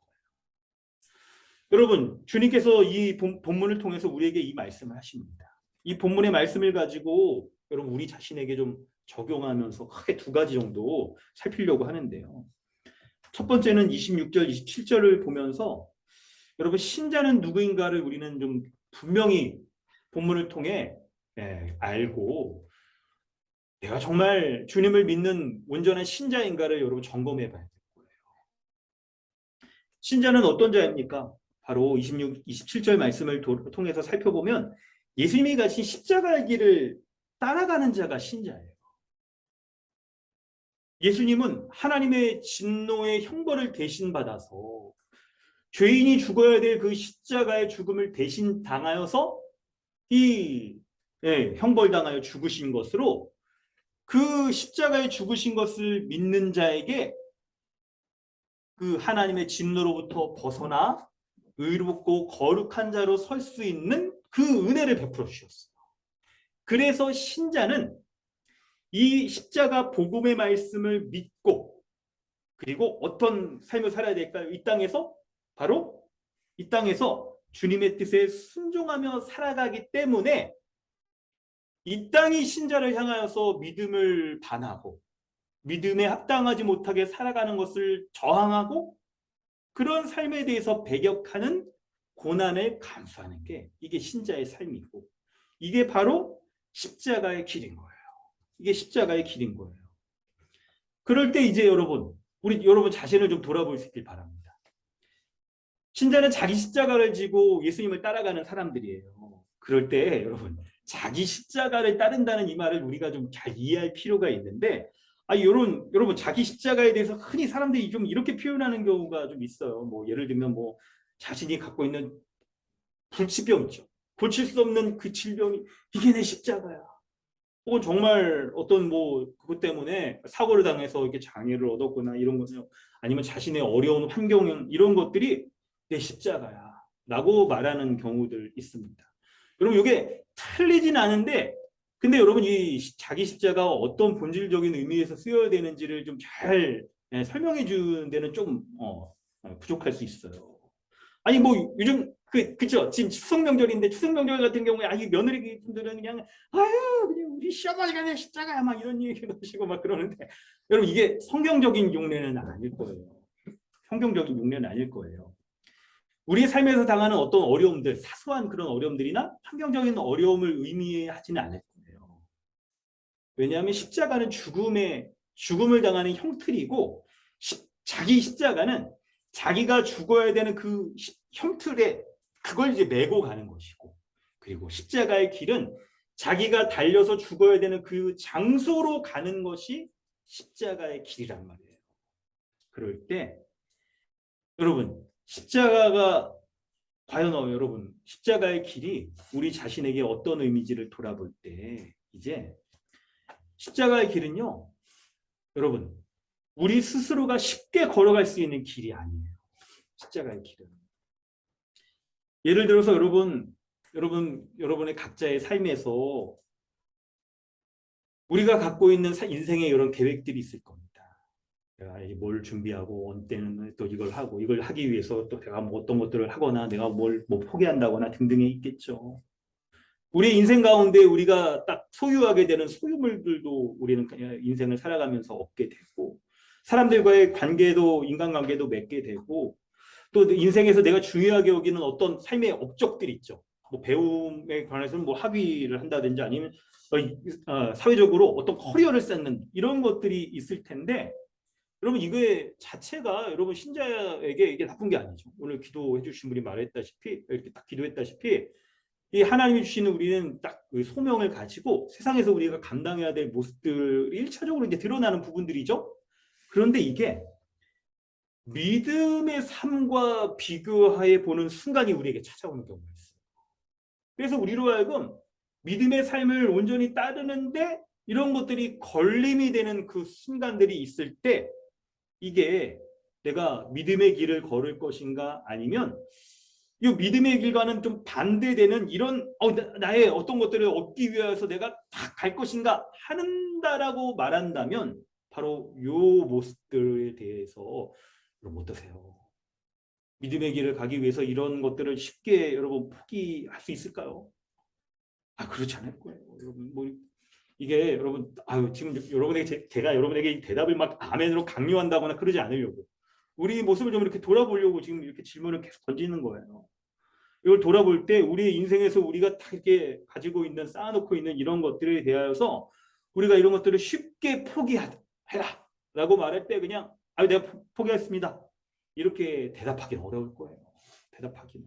여러분, 주님께서 이 본문을 통해서 우리에게 이 말씀을 하십니다. 이 본문의 말씀을 가지고 여러분 우리 자신에게 좀 적용하면서 크게 두 가지 정도 살피려고 하는데요. 첫 번째는 26절, 27절을 보면서 여러분 신자는 누구인가를 우리는 좀 분명히 본문을 통해 알고 내가 정말 주님을 믿는 온전한 신자인가를 여러분 점검해 봐야 될 거예요. 신자는 어떤 자입니까? 바로 26, 27절 말씀을 통해서 살펴보면 예수님이 가신 십자가의 길을 따라가는 자가 신자예요. 예수님은 하나님의 진노의 형벌을 대신 받아서 죄인이 죽어야 될 그 십자가의 죽음을 대신 당하여서 형벌당하여 죽으신 것으로 그 십자가에 죽으신 것을 믿는 자에게 그 하나님의 진노로부터 벗어나 의롭고 거룩한 자로 설 수 있는 그 은혜를 베풀어 주셨어요. 그래서 신자는 이 십자가 복음의 말씀을 믿고 그리고 어떤 삶을 살아야 될까요? 이 땅에서 바로 이 땅에서 주님의 뜻에 순종하며 살아가기 때문에 이 땅이 신자를 향하여서 믿음을 반하고 믿음에 합당하지 못하게 살아가는 것을 저항하고 그런 삶에 대해서 배격하는 고난을 감수하는 게 이게 신자의 삶이고 이게 바로 십자가의 길인 거예요. 이게 십자가의 길인 거예요. 그럴 때 이제 우리 여러분 자신을 좀 돌아볼 수 있길 바랍니다. 신자는 자기 십자가를 지고 예수님을 따라가는 사람들이에요. 그럴 때 여러분 자기 십자가를 따른다는 이 말을 우리가 좀 잘 이해할 필요가 있는데 여러분 자기 십자가에 대해서 흔히 사람들이 좀 이렇게 표현하는 경우가 좀 있어요. 뭐 예를 들면 뭐 자신이 갖고 있는 불치병 있죠. 고칠 수 없는 그 질병이 이게 내 십자가야. 혹은 정말 어떤 뭐 그것 때문에 사고를 당해서 이렇게 장애를 얻었거나 이런 거죠. 아니면 자신의 어려운 환경 이런 것들이 내 십자가야 라고 말하는 경우들 있습니다. 여러분 이게 틀리진 않은데 근데 여러분 이 자기 십자가가 어떤 본질적인 의미에서 쓰여야 되는지를 좀 잘 설명해 주는 데는 좀 부족할 수 있어요. 아니 뭐 요즘 그쵸 지금 추석 명절인데 추석 명절 같은 경우에 이 며느리 분들은 그냥 그냥 우리 시어머니가 내 십자가야 막 이런 얘기도 하시고 막 그러는데 여러분 이게 성경적인 용례는 아닐 거예요. 성경적인 용례는 아닐 거예요. 우리의 삶에서 당하는 어떤 어려움들, 사소한 그런 어려움들이나 환경적인 어려움을 의미하지는 않을 거예요. 왜냐하면 십자가는 죽음을 당하는 형틀이고 자기 십자가는 자기가 죽어야 되는 그 형틀에 그걸 이제 메고 가는 것이고 그리고 십자가의 길은 자기가 달려서 죽어야 되는 그 장소로 가는 것이 십자가의 길이란 말이에요. 그럴 때 여러분 십자가가 과연 여러분 십자가의 길이 우리 자신에게 어떤 의미인지를 돌아볼 때 이제 십자가의 길은요 여러분 우리 스스로가 쉽게 걸어갈 수 있는 길이 아니에요. 십자가의 길은 예를 들어서 여러분의 각자의 삶에서 우리가 갖고 있는 인생의 이런 계획들이 있을 겁니다. 내가 뭘 준비하고 어느 때는 또 이걸 하고 이걸 하기 위해서 또 내가 뭐 어떤 것들을 하거나 내가 뭘 포기한다거나 등등이 있겠죠. 우리 인생 가운데 우리가 딱 소유하게 되는 소유물들도 우리는 인생을 살아가면서 얻게 되고 사람들과의 인간관계도 맺게 되고 또 인생에서 내가 중요하게 여기는 어떤 삶의 업적들이 있죠. 뭐 배움에 관해서는 뭐 학위를 한다든지 아니면 사회적으로 어떤 커리어를 쌓는 이런 것들이 있을 텐데 여러분 이거 자체가 여러분 신자에게 이게 나쁜 게 아니죠. 오늘 기도해 주신 분이 말했다시피 이렇게 딱 기도했다시피 이 하나님이 주시는 우리는 딱 그 소명을 가지고 세상에서 우리가 감당해야 될 모습들이 1차적으로 이제 드러나는 부분들이죠. 그런데 이게 믿음의 삶과 비교하여 보는 순간이 우리에게 찾아오는 경우가 있어요. 그래서 우리로 하여금 믿음의 삶을 온전히 따르는데 이런 것들이 걸림이 되는 그 순간들이 있을 때 이게 내가 믿음의 길을 걸을 것인가 아니면 이 믿음의 길과는 좀 반대되는 이런 나의 어떤 것들을 얻기 위해서 내가 다 갈 것인가 한다라고 말한다면 바로 이 모습들에 대해서 여러분 어떠세요? 믿음의 길을 가기 위해서 이런 것들을 쉽게 여러분 포기할 수 있을까요? 그렇지 않을 거예요. 여러분 뭐 이게 여러분 지금 제가 여러분에게 대답을 막 아멘으로 강요한다거나 그러지 않으려고 우리 모습을 좀 이렇게 돌아보려고 지금 이렇게 질문을 계속 던지는 거예요. 이걸 돌아볼 때 우리의 인생에서 우리가 다 이렇게 가지고 있는 쌓아놓고 있는 이런 것들에 대하여서 우리가 이런 것들을 쉽게 포기해라 라고 말할 때 그냥 내가 포기했습니다 이렇게 대답하기는 어려울 거예요. 대답하기는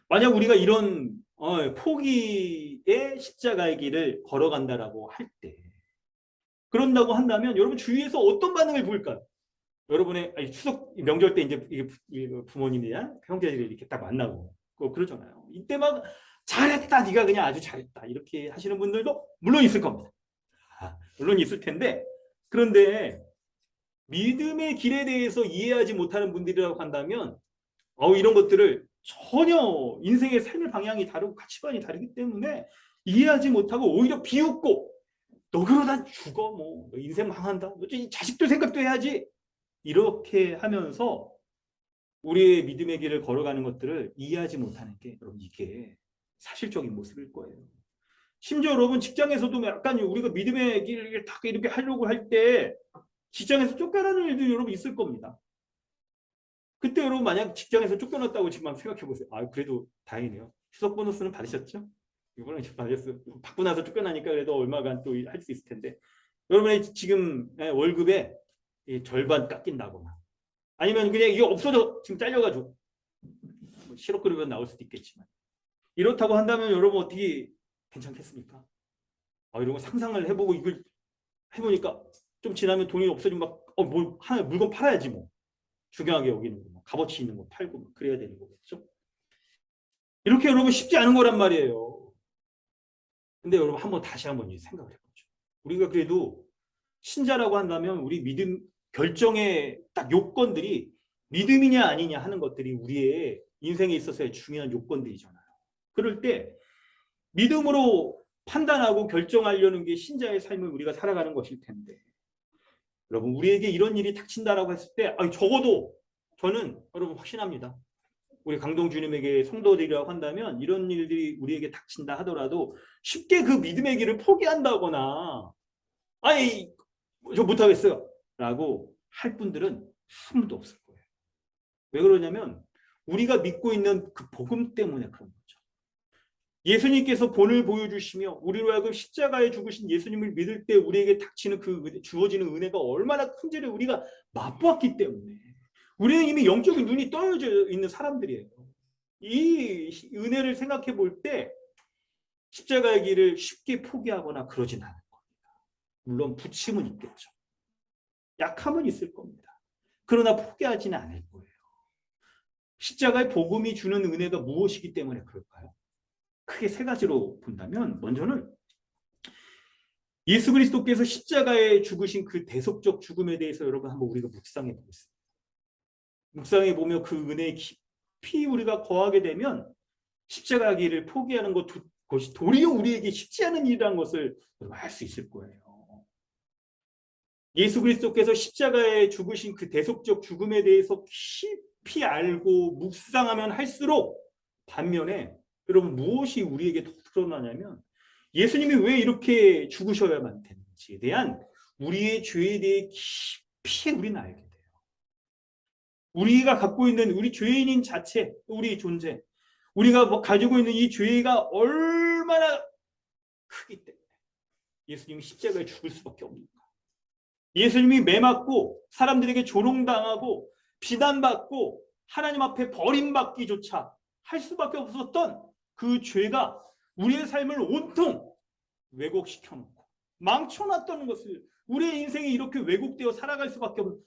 만약 우리가 이런 포기의 십자가의 길을 걸어간다라고 할 때 그런다고 한다면 여러분 주위에서 어떤 반응을 보일까요? 여러분의 추석 명절 때 이제 부모님이나 형제들이 이렇게 딱 만나고 그러잖아요. 이때 막 잘했다 네가 그냥 아주 잘했다 이렇게 하시는 분들도 물론 있을 겁니다. 물론 있을 텐데 그런데 믿음의 길에 대해서 이해하지 못하는 분들이라고 한다면 이런 것들을 전혀 인생의 삶의 방향이 다르고 가치관이 다르기 때문에 이해하지 못하고 오히려 비웃고 너 그러다 죽어 뭐 인생 망한다 너 자식들 생각도 해야지 이렇게 하면서 우리의 믿음의 길을 걸어가는 것들을 이해하지 못하는 게 여러분 이게 사실적인 모습일 거예요. 심지어 여러분 직장에서도 약간 우리가 믿음의 길을 딱 이렇게 하려고 할 때 직장에서 쫓겨나는 일도 여러분 있을 겁니다. 그때 여러분 만약 직장에서 쫓겨났다고 지금 한번 생각해 보세요. 아, 그래도 다행이네요. 휴석 보너스는 받으셨죠? 이번에 받으셨어요. 받고 나서 쫓겨나니까 그래도 얼마간 또 할 수 있을 텐데. 여러분의 지금 월급의 절반 깎인다거나 아니면 그냥 이게 없어져 지금 잘려가지고 뭐 실업 그러면 나올 수도 있겠지만 이렇다고 한다면 여러분 어떻게 괜찮겠습니까? 이런 거 상상을 해보고 이걸 해보니까 좀 지나면 돈이 없어지면 뭐 하나 물건 팔아야지 뭐 중요하게 여기는 거, 값어치 있는 거 팔고 뭐 그래야 되는 거겠죠. 이렇게 여러분 쉽지 않은 거란 말이에요. 근데 여러분 다시 한번 생각을 해보죠. 우리가 그래도 신자라고 한다면 우리 믿음 결정의 딱 요건들이 믿음이냐 아니냐 하는 것들이 우리의 인생에 있어서의 중요한 요건들이잖아요. 그럴 때 믿음으로 판단하고 결정하려는 게 신자의 삶을 우리가 살아가는 것일 텐데 여러분 우리에게 이런 일이 닥친다라고 했을 때 적어도 저는 여러분 확신합니다. 우리 강동 주님에게 성도들이라고 한다면 이런 일들이 우리에게 닥친다 하더라도 쉽게 그 믿음의 길을 포기한다거나 아니 저 못하겠어요 라고 할 분들은 아무도 없을 거예요. 왜 그러냐면 우리가 믿고 있는 그 복음 때문에 그런 거죠. 예수님께서 본을 보여주시며 우리로 하여금 십자가에 죽으신 예수님을 믿을 때 우리에게 닥치는 그 주어지는 은혜가 얼마나 큰지를 우리가 맛보았기 때문에 우리는 이미 영적인 눈이 떠져 있는 사람들이에요. 이 은혜를 생각해 볼 때 십자가의 길을 쉽게 포기하거나 그러진 않을 겁니다. 물론 부침은 있겠죠. 약함은 있을 겁니다. 그러나 포기하지는 않을 거예요. 십자가의 복음이 주는 은혜가 무엇이기 때문에 그럴까요? 크게 세 가지로 본다면 먼저는 예수 그리스도께서 십자가에 죽으신 그 대속적 죽음에 대해서 여러분 한번 우리가 묵상해 보겠습니다. 묵상해 보며 그 은혜에 깊이 우리가 거하게 되면 십자가 길을 포기하는 것이 도리어 우리에게 쉽지 않은 일이라는 것을 알 수 있을 거예요. 예수 그리스도께서 십자가에 죽으신 그 대속적 죽음에 대해서 깊이 알고 묵상하면 할수록 반면에 여러분 무엇이 우리에게 더 드러나냐면 예수님이 왜 이렇게 죽으셔야만 되는지에 대한 우리의 죄에 대해 깊이 우리는 알게 돼요. 우리가 갖고 있는 우리 죄인인 자체, 우리 존재, 우리가 가지고 있는 이 죄가 얼마나 크기 때문에 예수님이 십자가에 죽을 수밖에 없는가. 예수님이 매맞고 사람들에게 조롱당하고 비난받고 하나님 앞에 버림받기조차 할 수밖에 없었던 그 죄가 우리의 삶을 온통 왜곡시켜놓고 망쳐놨다는 것을 우리의 인생이 이렇게 왜곡되어 살아갈 수밖에 없는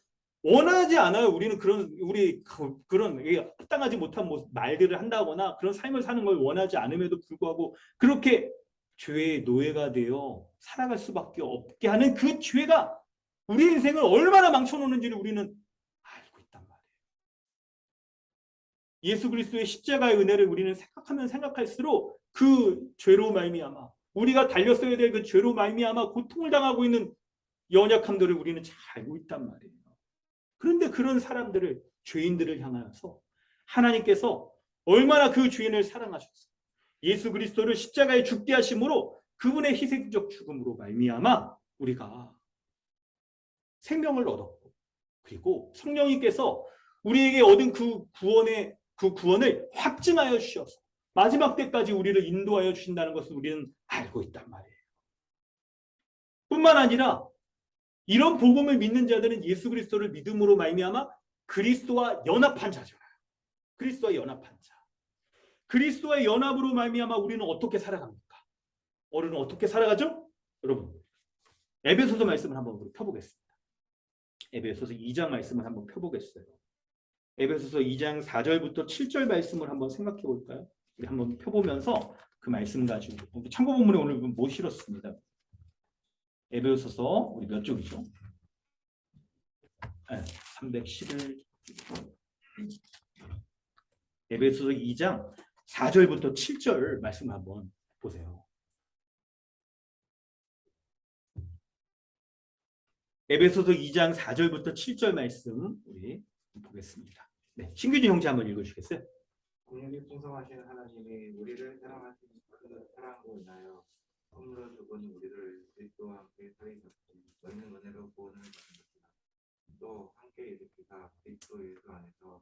원하지 않아요. 우리는 그런 합당하지 못한 말들을 한다거나 그런 삶을 사는 걸 원하지 않음에도 불구하고 그렇게 죄의 노예가 되어 살아갈 수밖에 없게 하는 그 죄가 우리 인생을 얼마나 망쳐놓는지를 우리는 알고 있단 말이에요. 예수 그리스도의 십자가의 은혜를 우리는 생각하면 생각할수록 그 죄로 말미암아 우리가 달렸어야 될 그 죄로 말미암아 고통을 당하고 있는 연약함들을 우리는 잘 알고 있단 말이에요. 그런데 그런 사람들을 죄인들을 향하여서 하나님께서 얼마나 그 죄인을 사랑하셨어요. 예수 그리스도를 십자가에 죽게 하심으로 그분의 희생적 죽음으로 말미암아 우리가 생명을 얻었고 그리고 성령님께서 우리에게 얻은 그 구원을 확증하여 주셔서 마지막 때까지 우리를 인도하여 주신다는 것을 우리는 알고 있단 말이에요. 뿐만 아니라 이런 복음을 믿는 자들은 예수 그리스도를 믿음으로 말미암아 그리스도와 연합한 자잖아요. 그리스도와 연합한 자. 그리스도의 연합으로 말미암아 우리는 어떻게 살아갑니까? 우리는 어떻게 살아가죠? 여러분 에베소서 말씀을 한번 우리 펴보겠습니다. 에베소서 2장 말씀을 한번 펴보겠어요. 에베소서 2장 4절부터 7절 말씀을 한번 생각해 볼까요? 우리 한번 펴보면서 그 말씀 가지고 참고 본문에 오늘 못 실었습니다. 에베소서 우리 몇 쪽이죠? 네, 311 에베소서 2장 4절부터 7절 말씀 한번 보세요. 에베소서 2장 4절부터 7절 말씀 우리 보겠습니다. 네, 신규진 형제 한번 읽어주시겠어요? 공력이 풍성하신 하나님이 우리를 사랑하신 그 사랑으로 인하여 선물로 죽은 우리를 그리스도와 함께 살리셨고 너희는 은혜로 구원을 받은 것이다. 또 함께 일으키사 그리스도 예수 안에서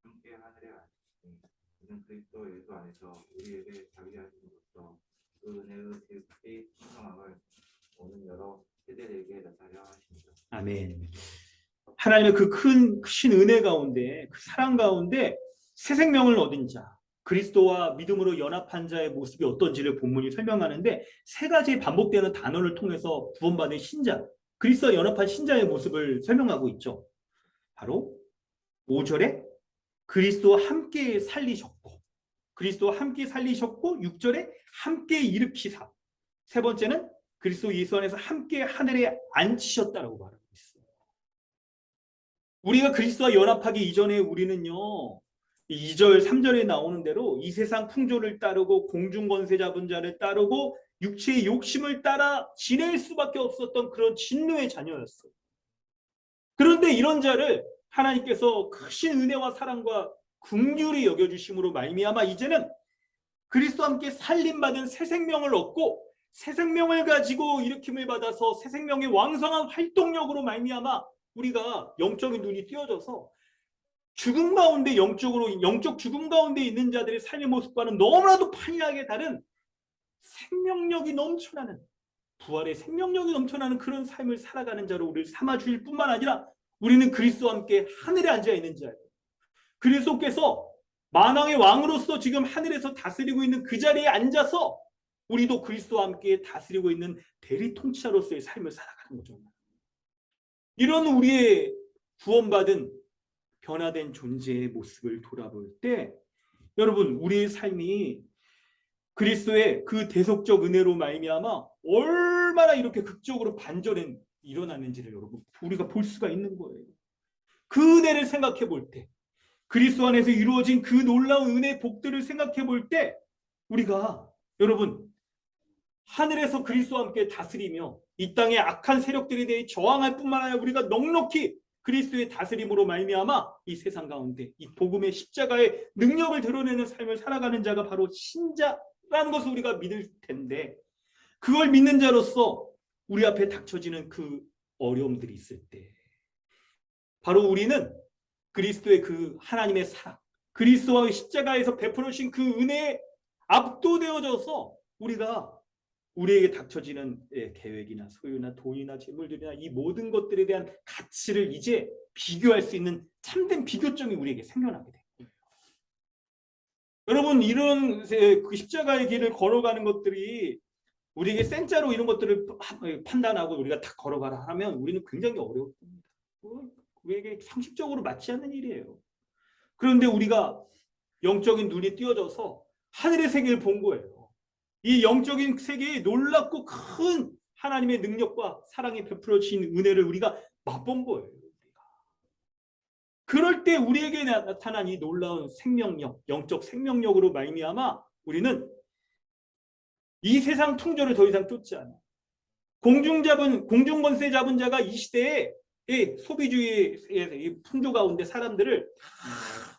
함께 하늘에 앉으시니 이는 그리스도 예수 안에서 우리에게 자기 하심으로써 그 은혜의 깊이 풍성함을 오는 여러 세대들에게 나타내려 하십니다. 아멘. 하나님의 그 크신 은혜 가운데, 그 사랑 가운데 새 생명을 얻은 자, 그리스도와 믿음으로 연합한 자의 모습이 어떤지를 본문이 설명하는데 세 가지 반복되는 단어를 통해서 구원받은 신자, 그리스도와 연합한 신자의 모습을 설명하고 있죠. 바로 5절에 그리스도와 함께 살리셨고, 그리스도와 함께 살리셨고, 6절에 함께 일으키사, 세 번째는 그리스도 예수 안에서 함께 하늘에 앉히셨다라고 말하고 있어요. 우리가 그리스도와 연합하기 이전에 우리는요, 2절, 3절에 나오는 대로 이 세상 풍조를 따르고 공중권세 잡은 자를 따르고 육체의 욕심을 따라 지낼 수밖에 없었던 그런 진노의 자녀였어요. 그런데 이런 자를 하나님께서 크신 은혜와 사랑과 긍휼히 여겨주심으로 말미암아 이제는 그리스도와 함께 살림받은 새 생명을 얻고 새 생명을 가지고 일으킴을 받아서 새 생명의 왕성한 활동력으로 말미암아 우리가 영적인 눈이 띄어져서 죽음 가운데 영적 죽음 가운데 있는 자들의 삶의 모습과는 너무나도 판이하게 다른 생명력이 넘쳐나는, 부활의 생명력이 넘쳐나는 그런 삶을 살아가는 자로 우리를 삼아 주실 뿐만 아니라 우리는 그리스도와 함께 하늘에 앉아 있는 자예요. 그리스도께서 만왕의 왕으로서 지금 하늘에서 다스리고 있는 그 자리에 앉아서 우리도 그리스도와 함께 다스리고 있는 대리 통치자로서의 삶을 살아가는 거죠. 이런 우리의 구원받은 변화된 존재의 모습을 돌아볼 때 여러분, 우리의 삶이 그리스도의 그 대속적 은혜로 말미암아 얼마나 이렇게 극적으로 반전이 일어나는지를 여러분 우리가 볼 수가 있는 거예요. 그 은혜를 생각해 볼 때, 그리스도 안에서 이루어진 그 놀라운 은혜의 복들을 생각해 볼 때 우리가 여러분 하늘에서 그리스도와 함께 다스리며 이 땅의 악한 세력들에 대해 저항할 뿐만 아니라 우리가 넉넉히 그리스도의 다스림으로 말미암아 이 세상 가운데 이 복음의 십자가의 능력을 드러내는 삶을 살아가는 자가 바로 신자라는 것을 우리가 믿을 텐데, 그걸 믿는 자로서 우리 앞에 닥쳐지는 그 어려움들이 있을 때 바로 우리는 그리스도의 그 하나님의 사랑, 그리스도와 십자가에서 베풀어 주신 그 은혜에 압도되어져서 우리가 우리에게 닥쳐지는 계획이나 소유나 돈이나 재물들이나 이 모든 것들에 대한 가치를 이제 비교할 수 있는 참된 비교점이 우리에게 생겨나게 돼요. 여러분, 이런 그 십자가의 길을 걸어가는 것들이 우리에게 센자로 이런 것들을 판단하고 우리가 다 걸어가라 하면 우리는 굉장히 어렵습니다. 우리에게 상식적으로 맞지 않는 일이에요. 그런데 우리가 영적인 눈이 띄어져서 하늘의 세계를 본 거예요. 이 영적인 세계에 놀랍고 큰 하나님의 능력과 사랑이 베풀어진 은혜를 우리가 맛본 거예요. 그럴 때 우리에게 나타난 이 놀라운 생명력, 영적 생명력으로 말미암아 우리는 이 세상 풍조를 더 이상 쫓지 않아. 공중권세 잡은 자가 이 시대에 이 소비주의의 풍조 가운데 사람들을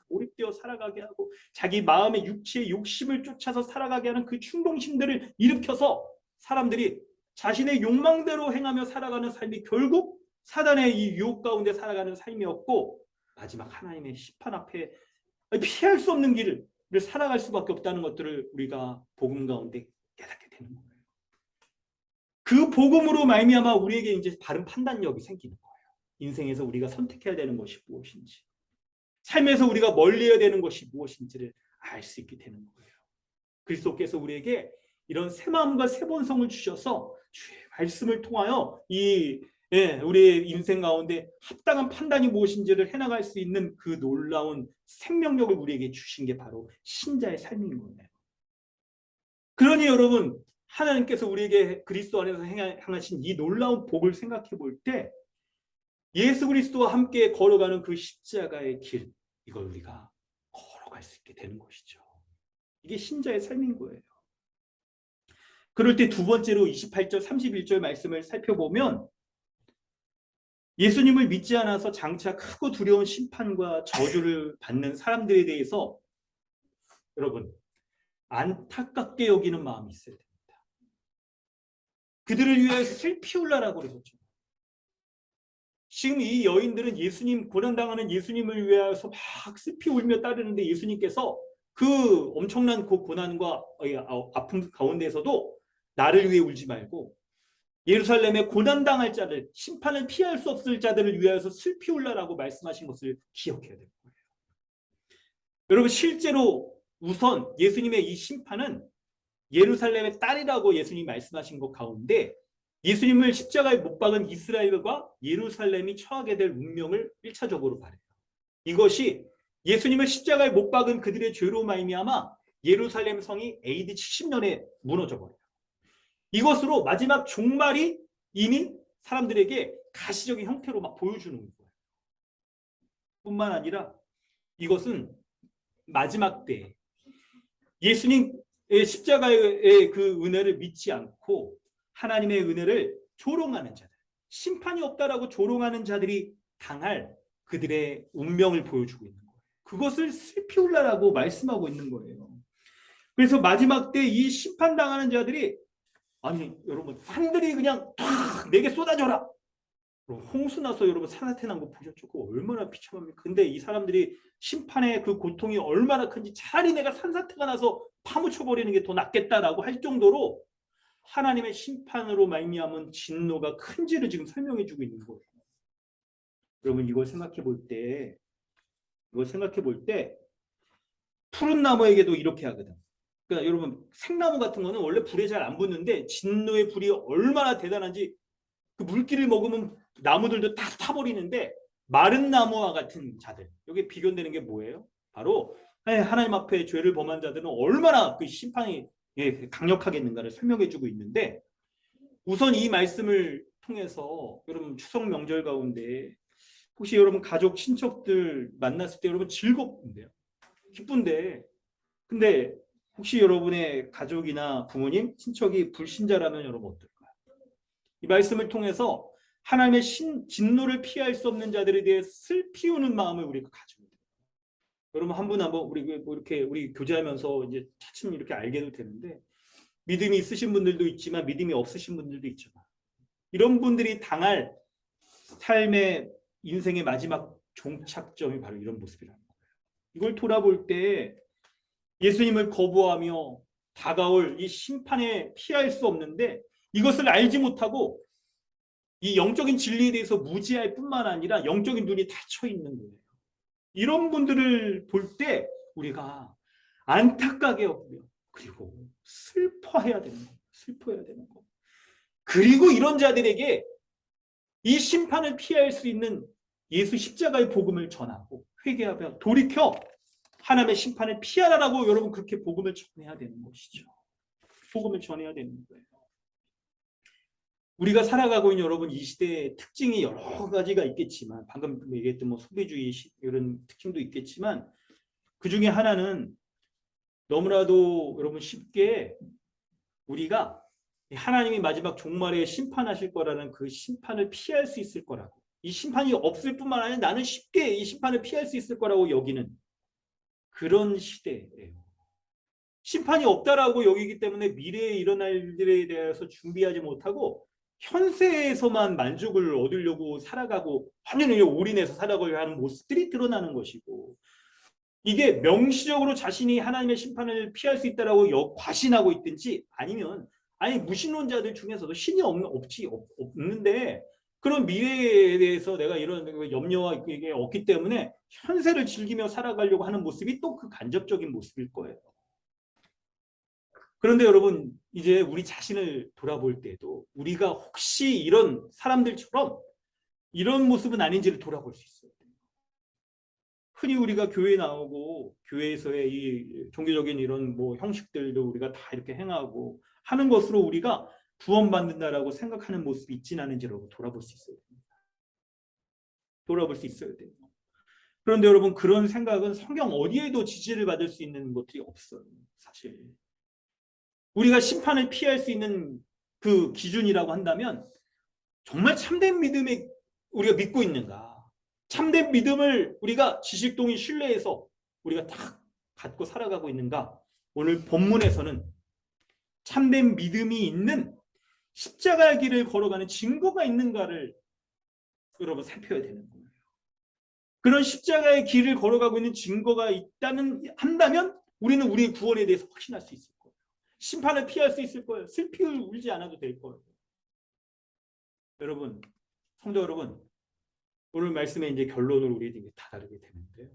몰입되어 살아가게 하고 자기 마음의 육체의 욕심을 쫓아서 살아가게 하는 그 충동심들을 일으켜서 사람들이 자신의 욕망대로 행하며 살아가는 삶이 결국 사단의 이 유혹 가운데 살아가는 삶이었고, 마지막 하나님의 심판 앞에 피할 수 없는 길을 살아갈 수밖에 없다는 것들을 우리가 복음 가운데 깨닫게 되는 거예요. 그 복음으로 말미암아 우리에게 이제 바른 판단력이 생기는 거예요. 인생에서 우리가 선택해야 되는 것이 무엇인지, 삶에서 우리가 멀리해야 되는 것이 무엇인지를 알 수 있게 되는 거예요. 그리스도께서 우리에게 이런 새 마음과 새 본성을 주셔서 주의 말씀을 통하여 우리의 인생 가운데 합당한 판단이 무엇인지를 해나갈 수 있는 그 놀라운 생명력을 우리에게 주신 게 바로 신자의 삶인 거예요. 그러니 여러분, 하나님께서 우리에게 그리스도 안에서 행하신 이 놀라운 복을 생각해 볼 때 예수 그리스도와 함께 걸어가는 그 십자가의 길, 이걸 우리가 걸어갈 수 있게 되는 것이죠. 이게 신자의 삶인 거예요. 그럴 때 두 번째로 28절, 31절 말씀을 살펴보면 예수님을 믿지 않아서 장차 크고 두려운 심판과 저주를 받는 사람들에 대해서 여러분 안타깝게 여기는 마음이 있어야 됩니다. 그들을 위하여 슬피 울라라고 그러셨죠. 지금 이 여인들은 예수님, 고난당하는 예수님을 위하여서 막 슬피 울며 따르는데 예수님께서 그 엄청난 그 고난과 아픔 가운데에서도 나를 위해 울지 말고 예루살렘의 고난당할 자들, 심판을 피할 수 없을 자들을 위하여서 슬피 울라라고 말씀하신 것을 기억해야 될 거예요. 여러분, 실제로 우선 예수님의 이 심판은 예루살렘의 딸이라고 예수님이 말씀하신 것 가운데 예수님을 십자가에 못 박은 이스라엘과 예루살렘이 처하게 될 운명을 1차적으로 말해요. 이것이 예수님을 십자가에 못 박은 그들의 죄로 말미암아 예루살렘 성이 AD 70년에 무너져 버려요. 이것으로 마지막 종말이 이미 사람들에게 가시적인 형태로 막 보여주는 거예요. 뿐만 아니라 이것은 마지막 때 예수님의 십자가의 그 은혜를 믿지 않고 하나님의 은혜를 조롱하는 자들, 심판이 없다라고 조롱하는 자들이 당할 그들의 운명을 보여주고 있는 거예요. 그것을 슬피 울라라고 말씀하고 있는 거예요. 그래서 마지막 때 이 심판당하는 자들이, 아니 여러분, 산들이 그냥 탁 내게 쏟아져라. 홍수 나서 여러분 산사태 난 거 보셨죠? 그거 얼마나 비참합니까? 근데 이 사람들이 심판의 그 고통이 얼마나 큰지 차라리 내가 산사태가 나서 파묻혀 버리는 게 더 낫겠다라고 할 정도로 하나님의 심판으로 말미암은 진노가 큰지를 지금 설명해 주고 있는 거예요. 여러분, 이걸 생각해 볼 때 푸른 나무에게도 이렇게 하거든. 그러니까 여러분, 생나무 같은 거는 원래 불에 잘 안 붙는데 진노의 불이 얼마나 대단한지 그 물기를 먹으면 나무들도 다 타버리는데, 마른 나무와 같은 자들, 여기 비교되는 게 뭐예요? 바로 하나님 앞에 죄를 범한 자들은 얼마나 그 심판이 강력하겠는가를 설명해 주고 있는데, 우선 이 말씀을 통해서 여러분 추석 명절 가운데 혹시 여러분 가족 친척들 만났을 때 여러분 즐겁던데요, 기쁜데, 근데 혹시 여러분의 가족이나 부모님, 친척이 불신자라면 여러분 어떨까요? 이 말씀을 통해서 하나님의 진노를 피할 수 없는 자들에 대해 슬피 우는 마음을 우리가 가지고 돼요. 여러분, 한 분 한번 우리 뭐 이렇게 우리 교제하면서 이제 차츰 이렇게 알게도 되는데, 믿음이 있으신 분들도 있지만 믿음이 없으신 분들도 있잖아. 이런 분들이 당할 삶의 인생의 마지막 종착점이 바로 이런 모습이라는 거예요. 이걸 돌아볼 때 예수님을 거부하며 다가올 이 심판에 피할 수 없는데, 이것을 알지 못하고 이 영적인 진리에 대해서 무지할 뿐만 아니라 영적인 눈이 닫혀 있는 거예요. 이런 분들을 볼 때 우리가 안타깝게 여기며 그리고 슬퍼해야 되는 거예요. 슬퍼해야 되는 거. 그리고 이런 자들에게 이 심판을 피할 수 있는 예수 십자가의 복음을 전하고 회개하며 돌이켜 하나님의 심판을 피하라라고 여러분 그렇게 복음을 전해야 되는 것이죠. 복음을 전해야 되는 거예요. 우리가 살아가고 있는 여러분 이 시대의 특징이 여러 가지가 있겠지만, 방금 얘기했던 뭐 소비주의 이런 특징도 있겠지만, 그 중에 하나는 너무나도 여러분 쉽게 우리가 하나님이 마지막 종말에 심판하실 거라는 그 심판을 피할 수 있을 거라고, 이 심판이 없을 뿐만 아니라 나는 쉽게 이 심판을 피할 수 있을 거라고 여기는 그런 시대예요. 심판이 없다라고 여기기 때문에 미래에 일어날 일들에 대해서 준비하지 못하고 현세에서만 만족을 얻으려고 살아가고 완전히 올인해서 살아가려 하는 모습들이 드러나는 것이고, 이게 명시적으로 자신이 하나님의 심판을 피할 수 있다라고 과신하고 있든지, 아니면 무신론자들 중에서도 신이 없는데 그런 미래에 대해서 내가 이런 염려와 이게 없기 때문에 현세를 즐기며 살아가려고 하는 모습이 또 그 간접적인 모습일 거예요. 그런데 여러분, 이제 우리 자신을 돌아볼 때도 우리가 혹시 이런 사람들처럼 이런 모습은 아닌지를 돌아볼 수 있어요. 흔히 우리가 교회에 나오고 교회에서의 이 종교적인 이런 뭐 형식들도 우리가 다 이렇게 행하고 하는 것으로 우리가 구원받는다라고 생각하는 모습이 있지는 않은지를 돌아볼 수 있어야 됩니다. 돌아볼 수 있어야 돼요. 그런데 여러분, 그런 생각은 성경 어디에도 지지를 받을 수 있는 것들이 없어요. 사실 우리가 심판을 피할 수 있는 그 기준이라고 한다면, 정말 참된 믿음에 우리가 믿고 있는가, 참된 믿음을 우리가 지식동의 신뢰해서 우리가 딱 갖고 살아가고 있는가. 오늘 본문에서는 참된 믿음이 있는 십자가의 길을 걸어가는 증거가 있는가를 여러분 살펴야 되는 거예요. 그런 십자가의 길을 걸어가고 있는 증거가 한다면 우리는 우리의 구원에 대해서 확신할 수 있을 거예요. 심판을 피할 수 있을 거예요. 슬피 울지 않아도 될 거예요. 여러분, 성도 여러분, 오늘 말씀의 이제 결론을 우리에게 다다르게 되는데요.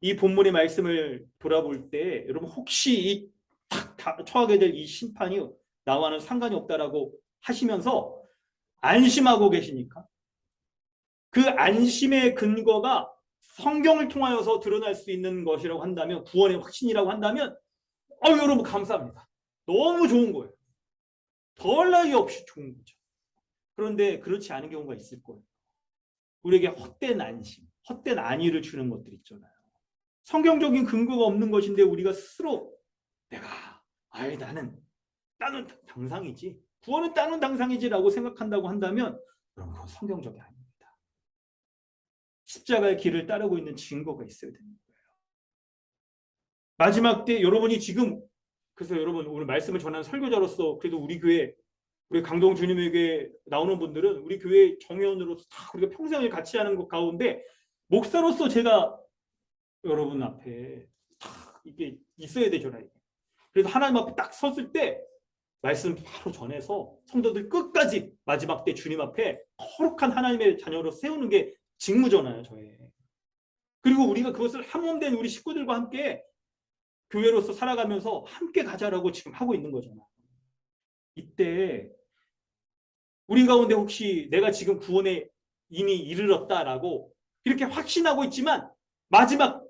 이 본문의 말씀을 돌아볼 때 여러분 혹시 처하게 될 이 심판이 나와는 상관이 없다라고 하시면서 안심하고 계십니까? 그 안심의 근거가 성경을 통하여서 드러날 수 있는 것이라고 한다면, 구원의 확신이라고 한다면 여러분 감사합니다. 너무 좋은 거예요. 더할 나위 없이 좋은 거죠. 그런데 그렇지 않은 경우가 있을 거예요. 우리에게 헛된 안심, 헛된 안위를 주는 것들 있잖아요. 성경적인 근거가 없는 것인데 우리가 스스로 나는 당상이지, 구원은 나는 당상이지라고 생각한다고 한다면 그럼 그건 성경적이 아닙니다. 십자가의 길을 따르고 있는 증거가 있어야 되는 거예요. 마지막 때 여러분이 지금, 그래서 여러분 오늘 말씀을 전하는 설교자로서 그래도 우리 교회, 우리 강동 주님에게 나오는 분들은 우리 교회 정회원으로서 다 우리가 평생을 같이 하는 것 가운데 목사로서 제가 여러분 앞에 다 이게 있어야 되잖아요. 그래서 하나님 앞에 딱 섰을 때 말씀 바로 전해서 성도들 끝까지 마지막 때 주님 앞에 거룩한 하나님의 자녀로 세우는 게 직무잖아요, 저의. 그리고 우리가 그것을 한몸된 우리 식구들과 함께 교회로서 살아가면서 함께 가자라고 지금 하고 있는 거잖아요. 이때 우리 가운데 혹시 내가 지금 구원에 이미 이르렀다라고 이렇게 확신하고 있지만 마지막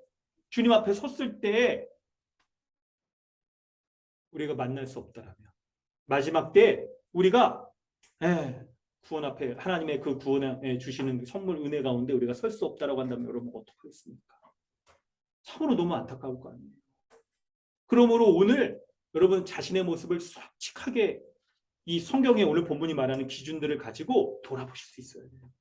주님 앞에 섰을 때 우리가 만날 수 없다라면, 마지막 때 우리가 구원 앞에 하나님의 그 구원에 주시는 선물 은혜 가운데 우리가 설 수 없다라고 한다면 여러분 어떻게 하겠습니까? 참으로 너무 안타까울 거 아니에요. 그러므로 오늘 여러분 자신의 모습을 솔직하게 이 성경에 오늘 본문이 말하는 기준들을 가지고 돌아보실 수 있어야 돼요.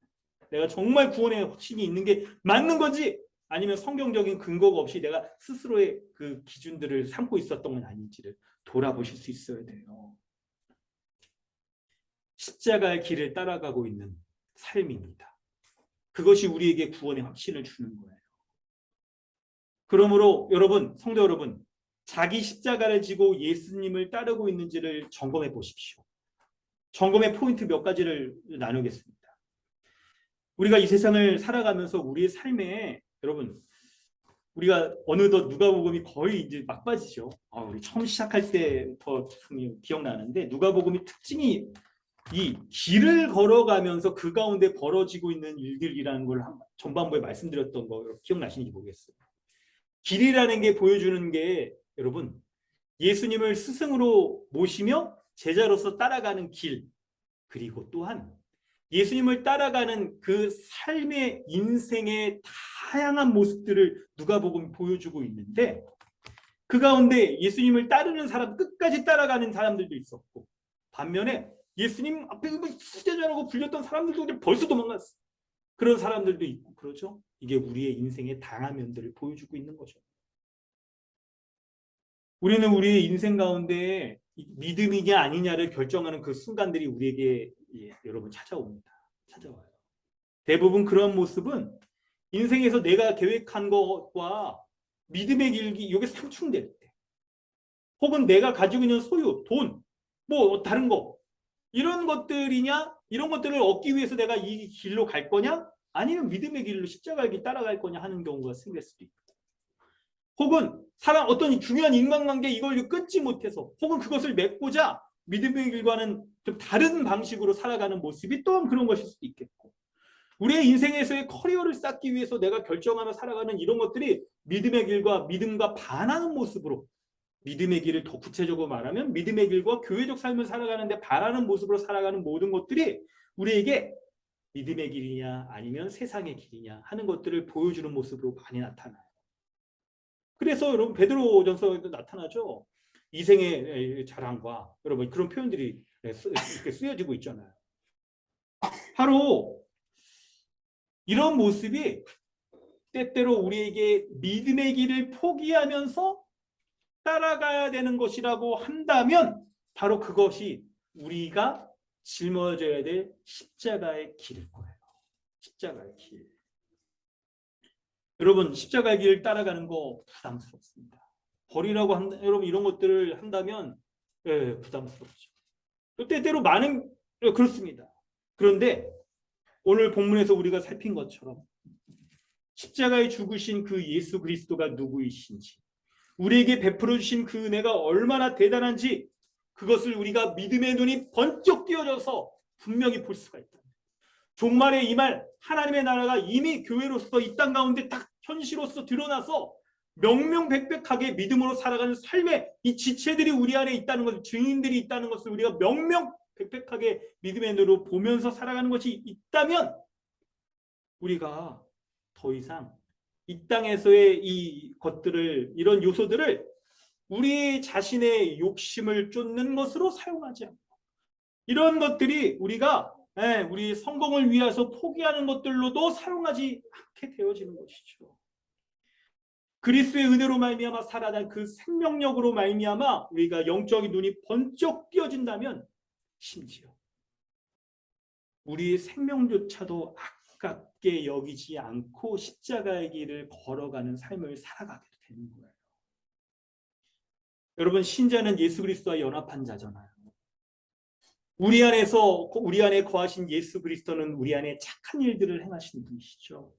내가 정말 구원의 확신이 있는 게 맞는 건지, 아니면 성경적인 근거가 없이 내가 스스로의 그 기준들을 삼고 있었던 건 아닌지를 돌아보실 수 있어야 돼요. 십자가의 길을 따라가고 있는 삶입니다. 그것이 우리에게 구원의 확신을 주는 거예요. 그러므로 여러분, 성도 여러분, 자기 십자가를 지고 예수님을 따르고 있는지를 점검해 보십시오. 점검의 포인트 몇 가지를 나누겠습니다. 우리가 이 세상을 살아가면서 우리의 삶에 여러분, 우리가 어느덧 누가복음이 거의 이제 막바지죠. 우리 처음 시작할 때부터 기억나는데, 누가복음이 특징이 이 길을 걸어가면서 그 가운데 벌어지고 있는 일들이라는 걸 전반부에 말씀드렸던 거 기억나시는지 모르겠어요. 길이라는 게 보여주는 게 여러분, 예수님을 스승으로 모시며 제자로서 따라가는 길, 그리고 또한 예수님을 따라가는 그 삶의 인생의 다양한 모습들을 누가복음이 보여주고 있는데, 그 가운데 예수님을 따르는 사람, 끝까지 따라가는 사람들도 있었고, 반면에 예수님 앞에 수제자라고 불렸던 사람들도 벌써 도망갔어. 그런 사람들도 있고, 그렇죠? 이게 우리의 인생의 다양한 면들을 보여주고 있는 거죠. 우리는 우리의 인생 가운데 믿음이냐 아니냐를 결정하는 그 순간들이 우리에게 여러분 찾아옵니다. 찾아와요. 대부분 그런 모습은 인생에서 내가 계획한 것과 믿음의 길이 이게 상충될 때, 혹은 내가 가지고 있는 소유, 돈, 뭐 다른 거, 이런 것들이냐, 이런 것들을 얻기 위해서 내가 이 길로 갈 거냐, 아니면 믿음의 길로 십자가의 길 따라갈 거냐 하는 경우가 생길 수도 있고, 혹은 사람 어떤 중요한 인간관계 이걸 끊지 못해서, 혹은 그것을 맺고자 믿음의 길과는 좀 다른 방식으로 살아가는 모습이 또한 그런 것일 수도 있겠고, 우리의 인생에서의 커리어를 쌓기 위해서 내가 결정하며 살아가는 이런 것들이 믿음의 길과 믿음과 반하는 모습으로, 믿음의 길을 더 구체적으로 말하면 믿음의 길과 교회적 삶을 살아가는데 반하는 모습으로 살아가는 모든 것들이 우리에게 믿음의 길이냐 아니면 세상의 길이냐 하는 것들을 보여주는 모습으로 많이 나타나요. 그래서 여러분 베드로전서에도 나타나죠. 이생의 자랑과 여러분 그런 표현들이 이렇게 쓰여지고 있잖아요. 바로 이런 모습이 때때로 우리에게 믿음의 길을 포기하면서 따라가야 되는 것이라고 한다면 바로 그것이 우리가 짊어져야 될 십자가의 길일 거예요. 십자가의 길. 여러분, 십자가의 길을 따라가는 거 부담스럽습니다. 버리라고 여러분 이런 것들을 한다면 부담스럽죠. 또 때때로 많은 그렇습니다. 그런데 오늘 본문에서 우리가 살핀 것처럼 십자가에 죽으신 그 예수 그리스도가 누구이신지, 우리에게 베풀어 주신 그 은혜가 얼마나 대단한지, 그것을 우리가 믿음의 눈이 번쩍 띄어져서 분명히 볼 수가 있다. 종말의 이 말, 하나님의 나라가 이미 교회로서 이 땅 가운데 딱 현실로서 드러나서 명명백백하게 믿음으로 살아가는 삶의 이 지체들이 우리 안에 있다는 것, 증인들이 있다는 것을 우리가 명명백백하게 믿음의 눈으로 보면서 살아가는 것이 있다면, 우리가 더 이상 이 땅에서의 이 것들을, 이런 요소들을 우리 자신의 욕심을 쫓는 것으로 사용하지 않고, 이런 것들이 우리가 우리 성공을 위해서 포기하는 것들로도 사용하지 않게 되어지는 것이죠. 그리스도의 은혜로 말미암아 살아난 그 생명력으로 말미암아 우리가 영적인 눈이 번쩍 띄어진다면, 심지어 우리의 생명조차도 아깝게 여기지 않고 십자가의 길을 걸어가는 삶을 살아가게 되는 거예요. 여러분, 신자는 예수 그리스도와 연합한 자잖아요. 우리 안에 거하신 예수 그리스도는 우리 안에 착한 일들을 행하시는 분이시죠.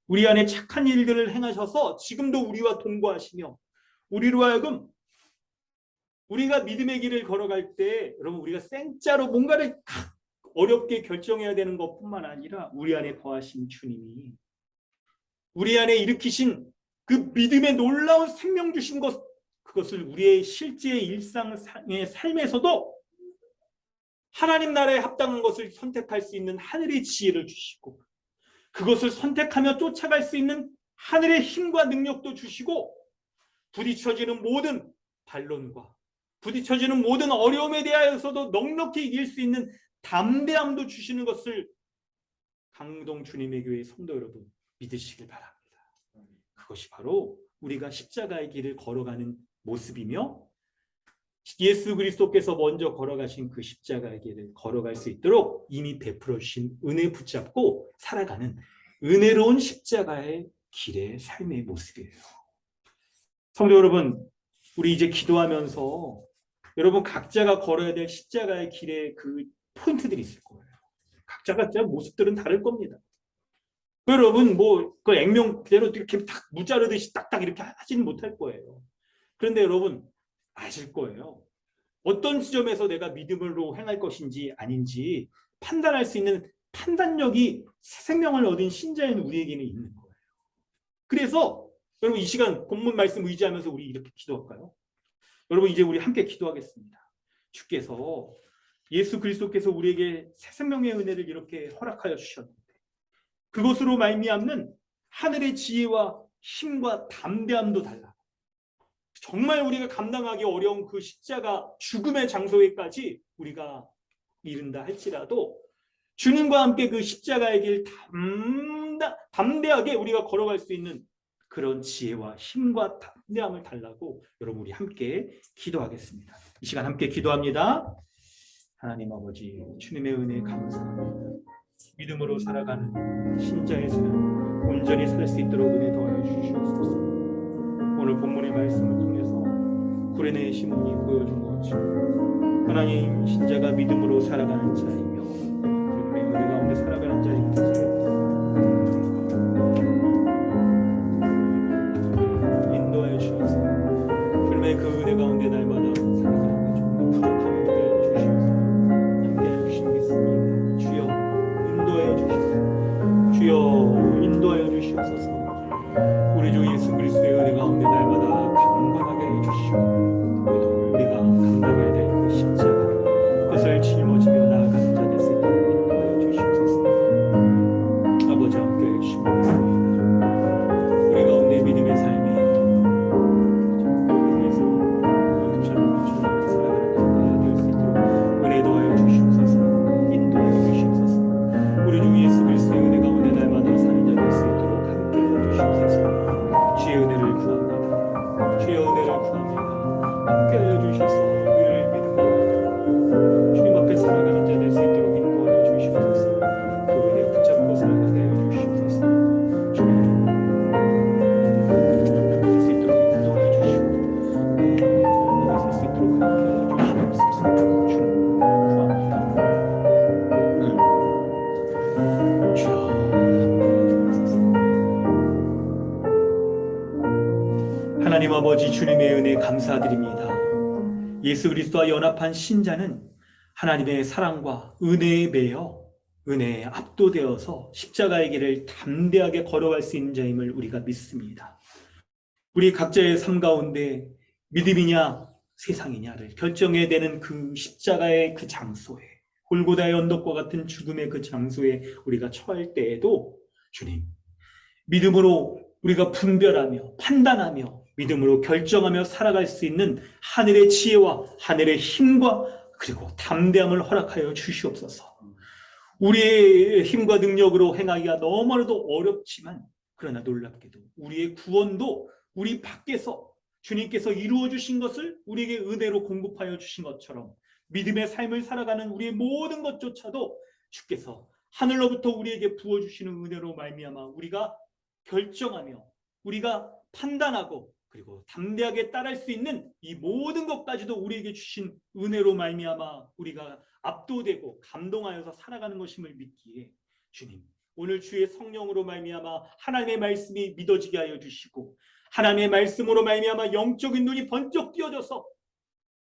우리 안에 착한 일들을 행하셔서 지금도 우리와 동거하시며, 우리로 하여금 우리가 믿음의 길을 걸어갈 때, 여러분, 우리가 생짜로 뭔가를 어렵게 결정해야 되는 것뿐만 아니라 우리 안에 거하신 주님이 우리 안에 일으키신 그 믿음의 놀라운 생명 주신 것, 그것을 우리의 실제 일상의 삶에서도 하나님 나라에 합당한 것을 선택할 수 있는 하늘의 지혜를 주시고, 그것을 선택하며 쫓아갈 수 있는 하늘의 힘과 능력도 주시고, 부딪혀지는 모든 반론과 부딪혀지는 모든 어려움에 대하여서도 넉넉히 이길 수 있는 담대함도 주시는 것을 강동 주님의 교회 성도 여러분, 믿으시길 바랍니다. 그것이 바로 우리가 십자가의 길을 걸어가는 모습이며, 예수 그리스도께서 먼저 걸어가신 그 십자가의 길을 걸어갈 수 있도록 이미 베풀어 주신 은혜 붙잡고 살아가는 은혜로운 십자가의 길의 삶의 모습이에요. 성도 여러분, 우리 이제 기도하면서 여러분 각자가 걸어야 될 십자가의 길의 그 포인트들이 있을 거예요. 각자가 모습들은 다를 겁니다. 여러분 그 액면 그대로 이렇게 딱 무자르듯이 딱딱 이렇게 하지는 못할 거예요. 그런데 여러분 아실 거예요. 어떤 지점에서 내가 믿음으로 행할 것인지 아닌지 판단할 수 있는 판단력이 새 생명을 얻은 신자인 우리에게는 있는 거예요. 그래서 여러분 이 시간 본문 말씀 의지하면서 우리 이렇게 기도할까요? 여러분 이제 우리 함께 기도하겠습니다. 주께서 예수 그리스도께서 우리에게 새 생명의 은혜를 이렇게 허락하여 주셨는데, 그것으로 말미암는 하늘의 지혜와 힘과 담대함도 달라. 정말 우리가 감당하기 어려운 그 십자가 죽음의 장소에까지 우리가 이른다 할지라도 주님과 함께 그 십자가의 길 담대하게 우리가 걸어갈 수 있는 그런 지혜와 힘과 담대함을 달라고 여러분 우리 함께 기도하겠습니다. 이 시간 함께 기도합니다. 하나님 아버지, 주님의 은혜 감사합니다. 믿음으로 살아가는 신자의 삶 온전히 살 수 있도록 은혜 더하여 주시옵소서. 오늘 본문의 말씀을 통해서 구레네의 시몬이 보여준 것처럼 하나님, 신자가 믿음으로 살아가는 자이며 주님의 은혜 가운데 살아가는 자이기 때문에 인도하여 주셔서 주님의 그 은혜 가운데 날마다 살아가는 게 좀 부족함을 느껴 주셔서 함께하여 주시겠습니다. 주여 인도하여 주시옵소서. 주여 인도하여 주시옵소서. 우리 주 예수 그리스도의 은혜 가운데 날마다 강건하게 해주시고 우리가 감당해야 될 그 십자가, 그것을 짊어지며 나아가는 자 될 수 있도록 인도하여 주시옵소서. 주님 구합니다. 주여, 하나님 아버지 주님의 은혜 감사드립니다. 예수 그리스도와 연합한 신자는 하나님의 사랑과 은혜에 매여 은혜에 압도되어서 십자가의 길을 담대하게 걸어갈 수 있는 자임을 우리가 믿습니다. 우리 각자의 삶 가운데 믿음이냐 세상이냐를 결정해야 되는 그 십자가의 그 장소에, 골고다의 언덕과 같은 죽음의 그 장소에 우리가 처할 때에도 주님, 믿음으로 우리가 분별하며 판단하며 믿음으로 결정하며 살아갈 수 있는 하늘의 지혜와 하늘의 힘과 그리고 담대함을 허락하여 주시옵소서. 우리의 힘과 능력으로 행하기가 너무나도 어렵지만 그러나 놀랍게도 우리의 구원도 우리 밖에서 주님께서 이루어 주신 것을 우리에게 은혜로 공급하여 주신 것처럼 믿음의 삶을 살아가는 우리의 모든 것조차도 주께서 하늘로부터 우리에게 부어주시는 은혜로 말미암아 우리가 결정하며 우리가 판단하고 그리고 담대하게 따를 수 있는 이 모든 것까지도 우리에게 주신 은혜로 말미암아 우리가 압도되고 감동하여서 살아가는 것임을 믿기에 주님, 오늘 주의 성령으로 말미암아 하나님의 말씀이 믿어지게 하여 주시고 하나님의 말씀으로 말미암아 영적인 눈이 번쩍 띄어져서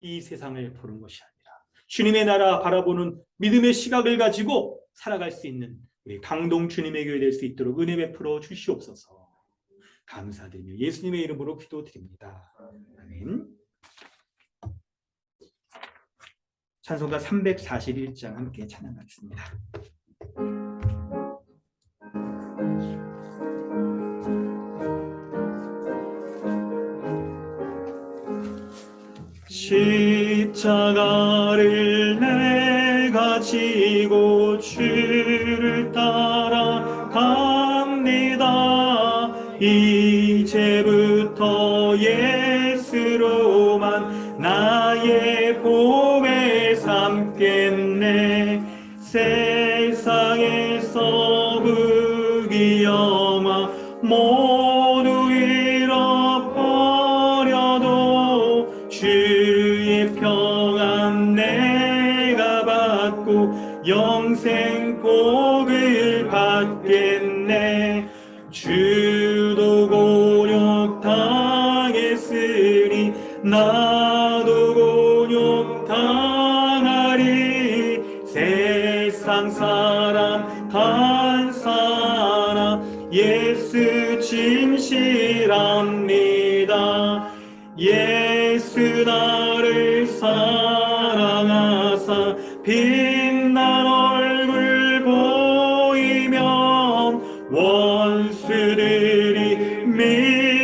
이 세상을 보는 것이 아니라 주님의 나라 바라보는 믿음의 시각을 가지고 살아갈 수 있는 우리 강동 주님의 교회 될 수 있도록 은혜 베풀어 주시옵소서. 감사드리며 예수님의 이름으로 기도드립니다. 아멘. 찬송가 341장 함께 찬양하겠습니다. 십자가를 내가 지고 주를 따라갑니다. 이제부터 예수로만 나의 봄을 삼겠네. 세상에서 부귀 영화 모두 잃어버려도 주의 평안 내가 받고 영생 복을 받겠네. 주도 곤욕 당했으니 나도 곤욕 당하리. 세상 사람 간사나 예수 진실합니다. 예수 나를 사랑하사 빛난 얼굴 보이면 원수들이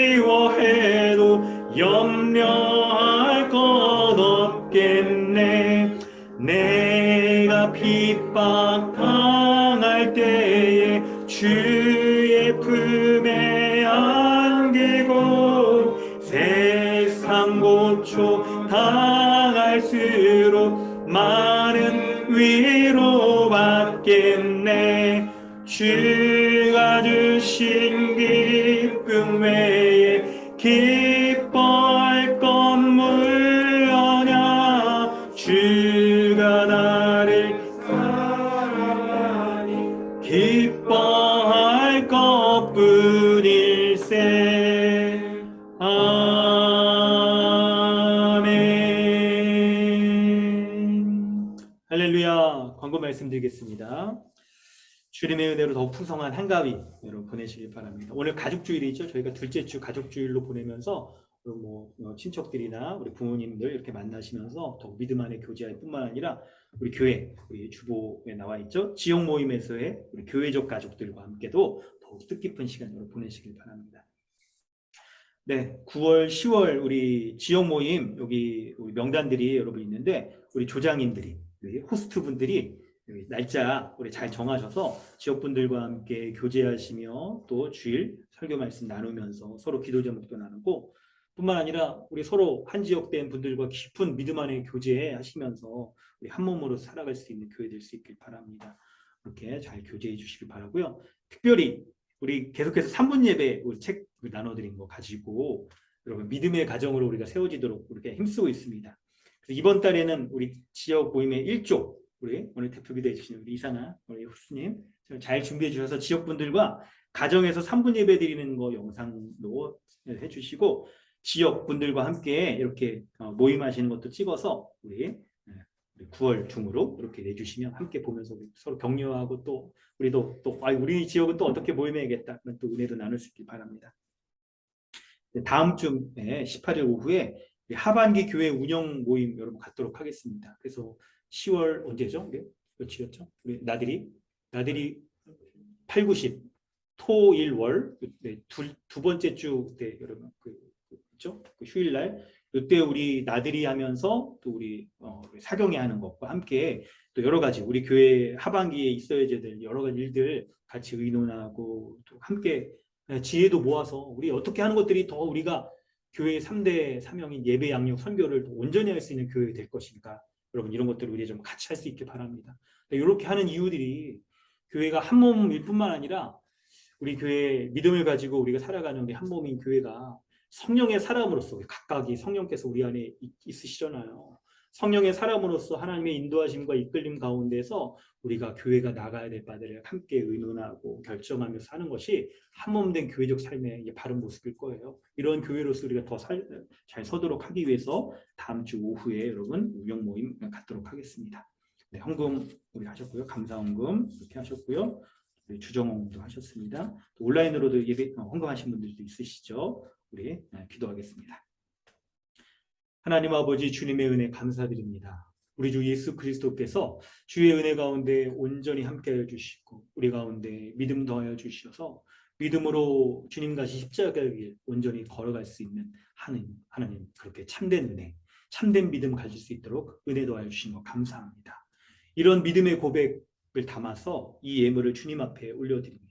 미워해도 염려할 것 없겠네. 내가 핍박당할 때에 주의 품에 안기고 세상 고초 당할수록 많은 위로 받겠네. 주가 주신 기쁨 외에 기뻐할 것 무엇이냐. 주가 나를 사랑하니 기뻐할 것뿐일세. 아멘. 할렐루야. 광고 말씀드리겠습니다. 주님의 은혜로 더욱 풍성한 한가위 여러분 보내시길 바랍니다. 오늘 가족주일이죠. 저희가 둘째 주 가족주일로 보내면서 친척들이나 우리 부모님들 이렇게 만나시면서 더욱 믿음 안에 교제할 뿐만 아니라 우리 교회, 우리 주보에 나와 있죠. 지역 모임에서의 우리 교회적 가족들과 함께도 더욱 뜻깊은 시간으로 보내시길 바랍니다. 네, 9월, 10월 우리 지역 모임 여기 우리 명단들이 여러분 있는데 우리 조장님들이, 우리 호스트분들이 날짜 우리 잘 정하셔서 지역분들과 함께 교제하시며 또 주일 설교 말씀 나누면서 서로 기도 제목도 나누고 뿐만 아니라 우리 서로 한 지역된 분들과 깊은 믿음 안에 교제하시면서 우리 한 몸으로 살아갈 수 있는 교회 될 수 있길 바랍니다. 그렇게 잘 교제해 주시길 바라고요. 특별히 우리 계속해서 3분 예배 우리 책 나눠드린 거 가지고 여러분 믿음의 가정으로 우리가 세워지도록 이렇게 힘쓰고 있습니다. 그래서 이번 달에는 우리 지역 모임의 1조 우리 오늘 대표 기도해 주신 우리 이사나 우리 후스님 잘 준비해 주셔서 지역분들과 가정에서 3분 예배 드리는 거 영상도 해주시고 지역분들과 함께 이렇게 모임하시는 것도 찍어서 우리 9월 중으로 이렇게 내주시면 함께 보면서 우리 서로 격려하고 또 우리도 또 우리 지역은 또 어떻게 모임해야겠다 그런 또 은혜도 나눌 수 있길 바랍니다. 다음 주에 18일 오후에 하반기 교회 운영 모임 여러분 갖도록 하겠습니다. 그래서 10월 언제죠? 며칠이었죠? 우리 나들이 8, 90 토, 일, 월 두 번째 주 때 여러분 그렇죠? 그 휴일날 이때 우리 나들이 하면서 또 우리 사경회 하는 것과 함께 또 여러 가지 우리 교회 하반기에 있어야 될 여러 가지 일들 같이 의논하고 또 함께 지혜도 모아서 우리 어떻게 하는 것들이 더 우리가 교회의 3대 사명인 예배, 양육, 선교를 온전히 할 수 있는 교회 될 것인가 여러분 이런 것들을 우리 좀 같이 할 수 있길 바랍니다. 이렇게 하는 이유들이 교회가 한 몸일 뿐만 아니라 우리 교회 믿음을 가지고 우리가 살아가는 우리 한 몸인 교회가 성령의 사람으로서 각각이 성령께서 우리 안에 있으시잖아요. 성령의 사람으로서 하나님의 인도하심과 이끌림 가운데서 우리가 교회가 나가야 될 바들을 함께 의논하고 결정하면서 사는 것이 한 몸 된 교회적 삶의 바른 모습일 거예요. 이런 교회로서 우리가 더 잘 서도록 하기 위해서 다음 주 오후에 여러분 운영 모임 갖도록 하겠습니다. 네, 헌금 우리 하셨고요. 감사 헌금 이렇게 하셨고요. 주정헌금도 하셨습니다. 또 온라인으로도 예배 헌금하신 분들도 있으시죠. 우리 기도하겠습니다. 하나님 아버지 주님의 은혜 감사드립니다. 우리 주 예수 그리스도께서 주의 은혜 가운데 온전히 함께하여 주시고 우리 가운데 믿음 더하여 주셔서 믿음으로 주님같이 십자가의 길 온전히 걸어갈 수 있는 하나님 그렇게 참된 은혜, 참된 믿음 가질 수 있도록 은혜 더하여 주신 것 감사합니다. 이런 믿음의 고백을 담아서 이 예물을 주님 앞에 올려드립니다.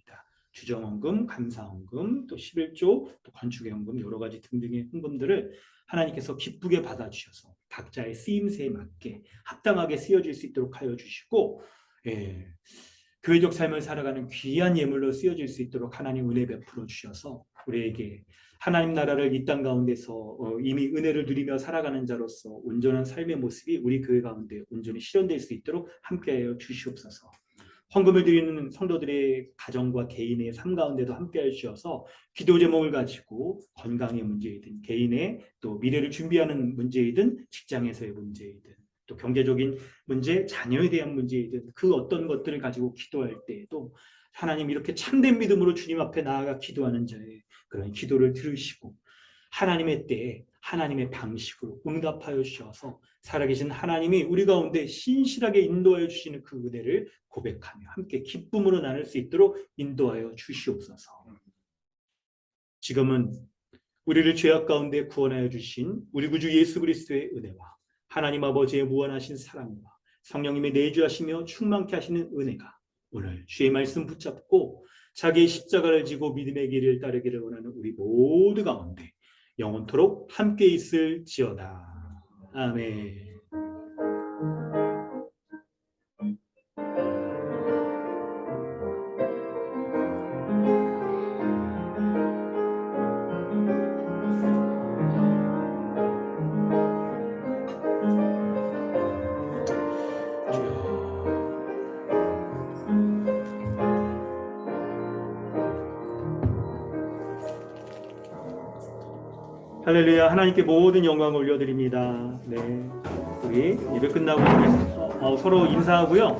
주정헌금, 감사헌금, 또 11조, 또 건축의 헌금 여러 가지 등등의 헌금들을 하나님께서 기쁘게 받아주셔서 각자의 쓰임새에 맞게 합당하게 쓰여질 수 있도록 하여 주시고 교회적 삶을 살아가는 귀한 예물로 쓰여질 수 있도록 하나님 은혜 베풀어 주셔서 우리에게 하나님 나라를 이 땅 가운데서 이미 은혜를 누리며 살아가는 자로서 온전한 삶의 모습이 우리 교회 가운데 온전히 실현될 수 있도록 함께하여 주시옵소서. 헌금을 드리는 성도들의 가정과 개인의 삶 가운데도 함께해 주셔서 기도 제목을 가지고 건강의 문제이든 개인의 또 미래를 준비하는 문제이든 직장에서의 문제이든 또 경제적인 문제, 자녀에 대한 문제이든 그 어떤 것들을 가지고 기도할 때에도 하나님 이렇게 참된 믿음으로 주님 앞에 나아가 기도하는 자의 그런 기도를 들으시고 하나님의 때에 하나님의 방식으로 응답하여 주셔서 살아계신 하나님이 우리 가운데 신실하게 인도하여 주시는 그 은혜를 고백하며 함께 기쁨으로 나눌 수 있도록 인도하여 주시옵소서. 지금은 우리를 죄악 가운데 구원하여 주신 우리 구주 예수 그리스도의 은혜와 하나님 아버지의 무한하신 사랑과 성령님의 내주하시며 충만케 하시는 은혜가 오늘 주의 말씀 붙잡고 자기의 십자가를 지고 믿음의 길을 따르기를 원하는 우리 모두 가운데 영원토록 함께 있을지어다. 아멘. 할렐루야. 하나님께 모든 영광을 올려드립니다. 네, 우리 예배 끝나고 서로 인사하고요.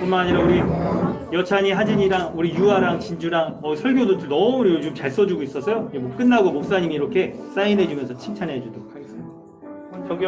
뿐만 아니라 우리 여찬이, 하진이랑 우리 유아랑 진주랑 설교도 너무 요즘 잘 써주고 있어서요. 끝나고 목사님이 이렇게 사인해주면서 칭찬해주도록 하겠습니다. 정규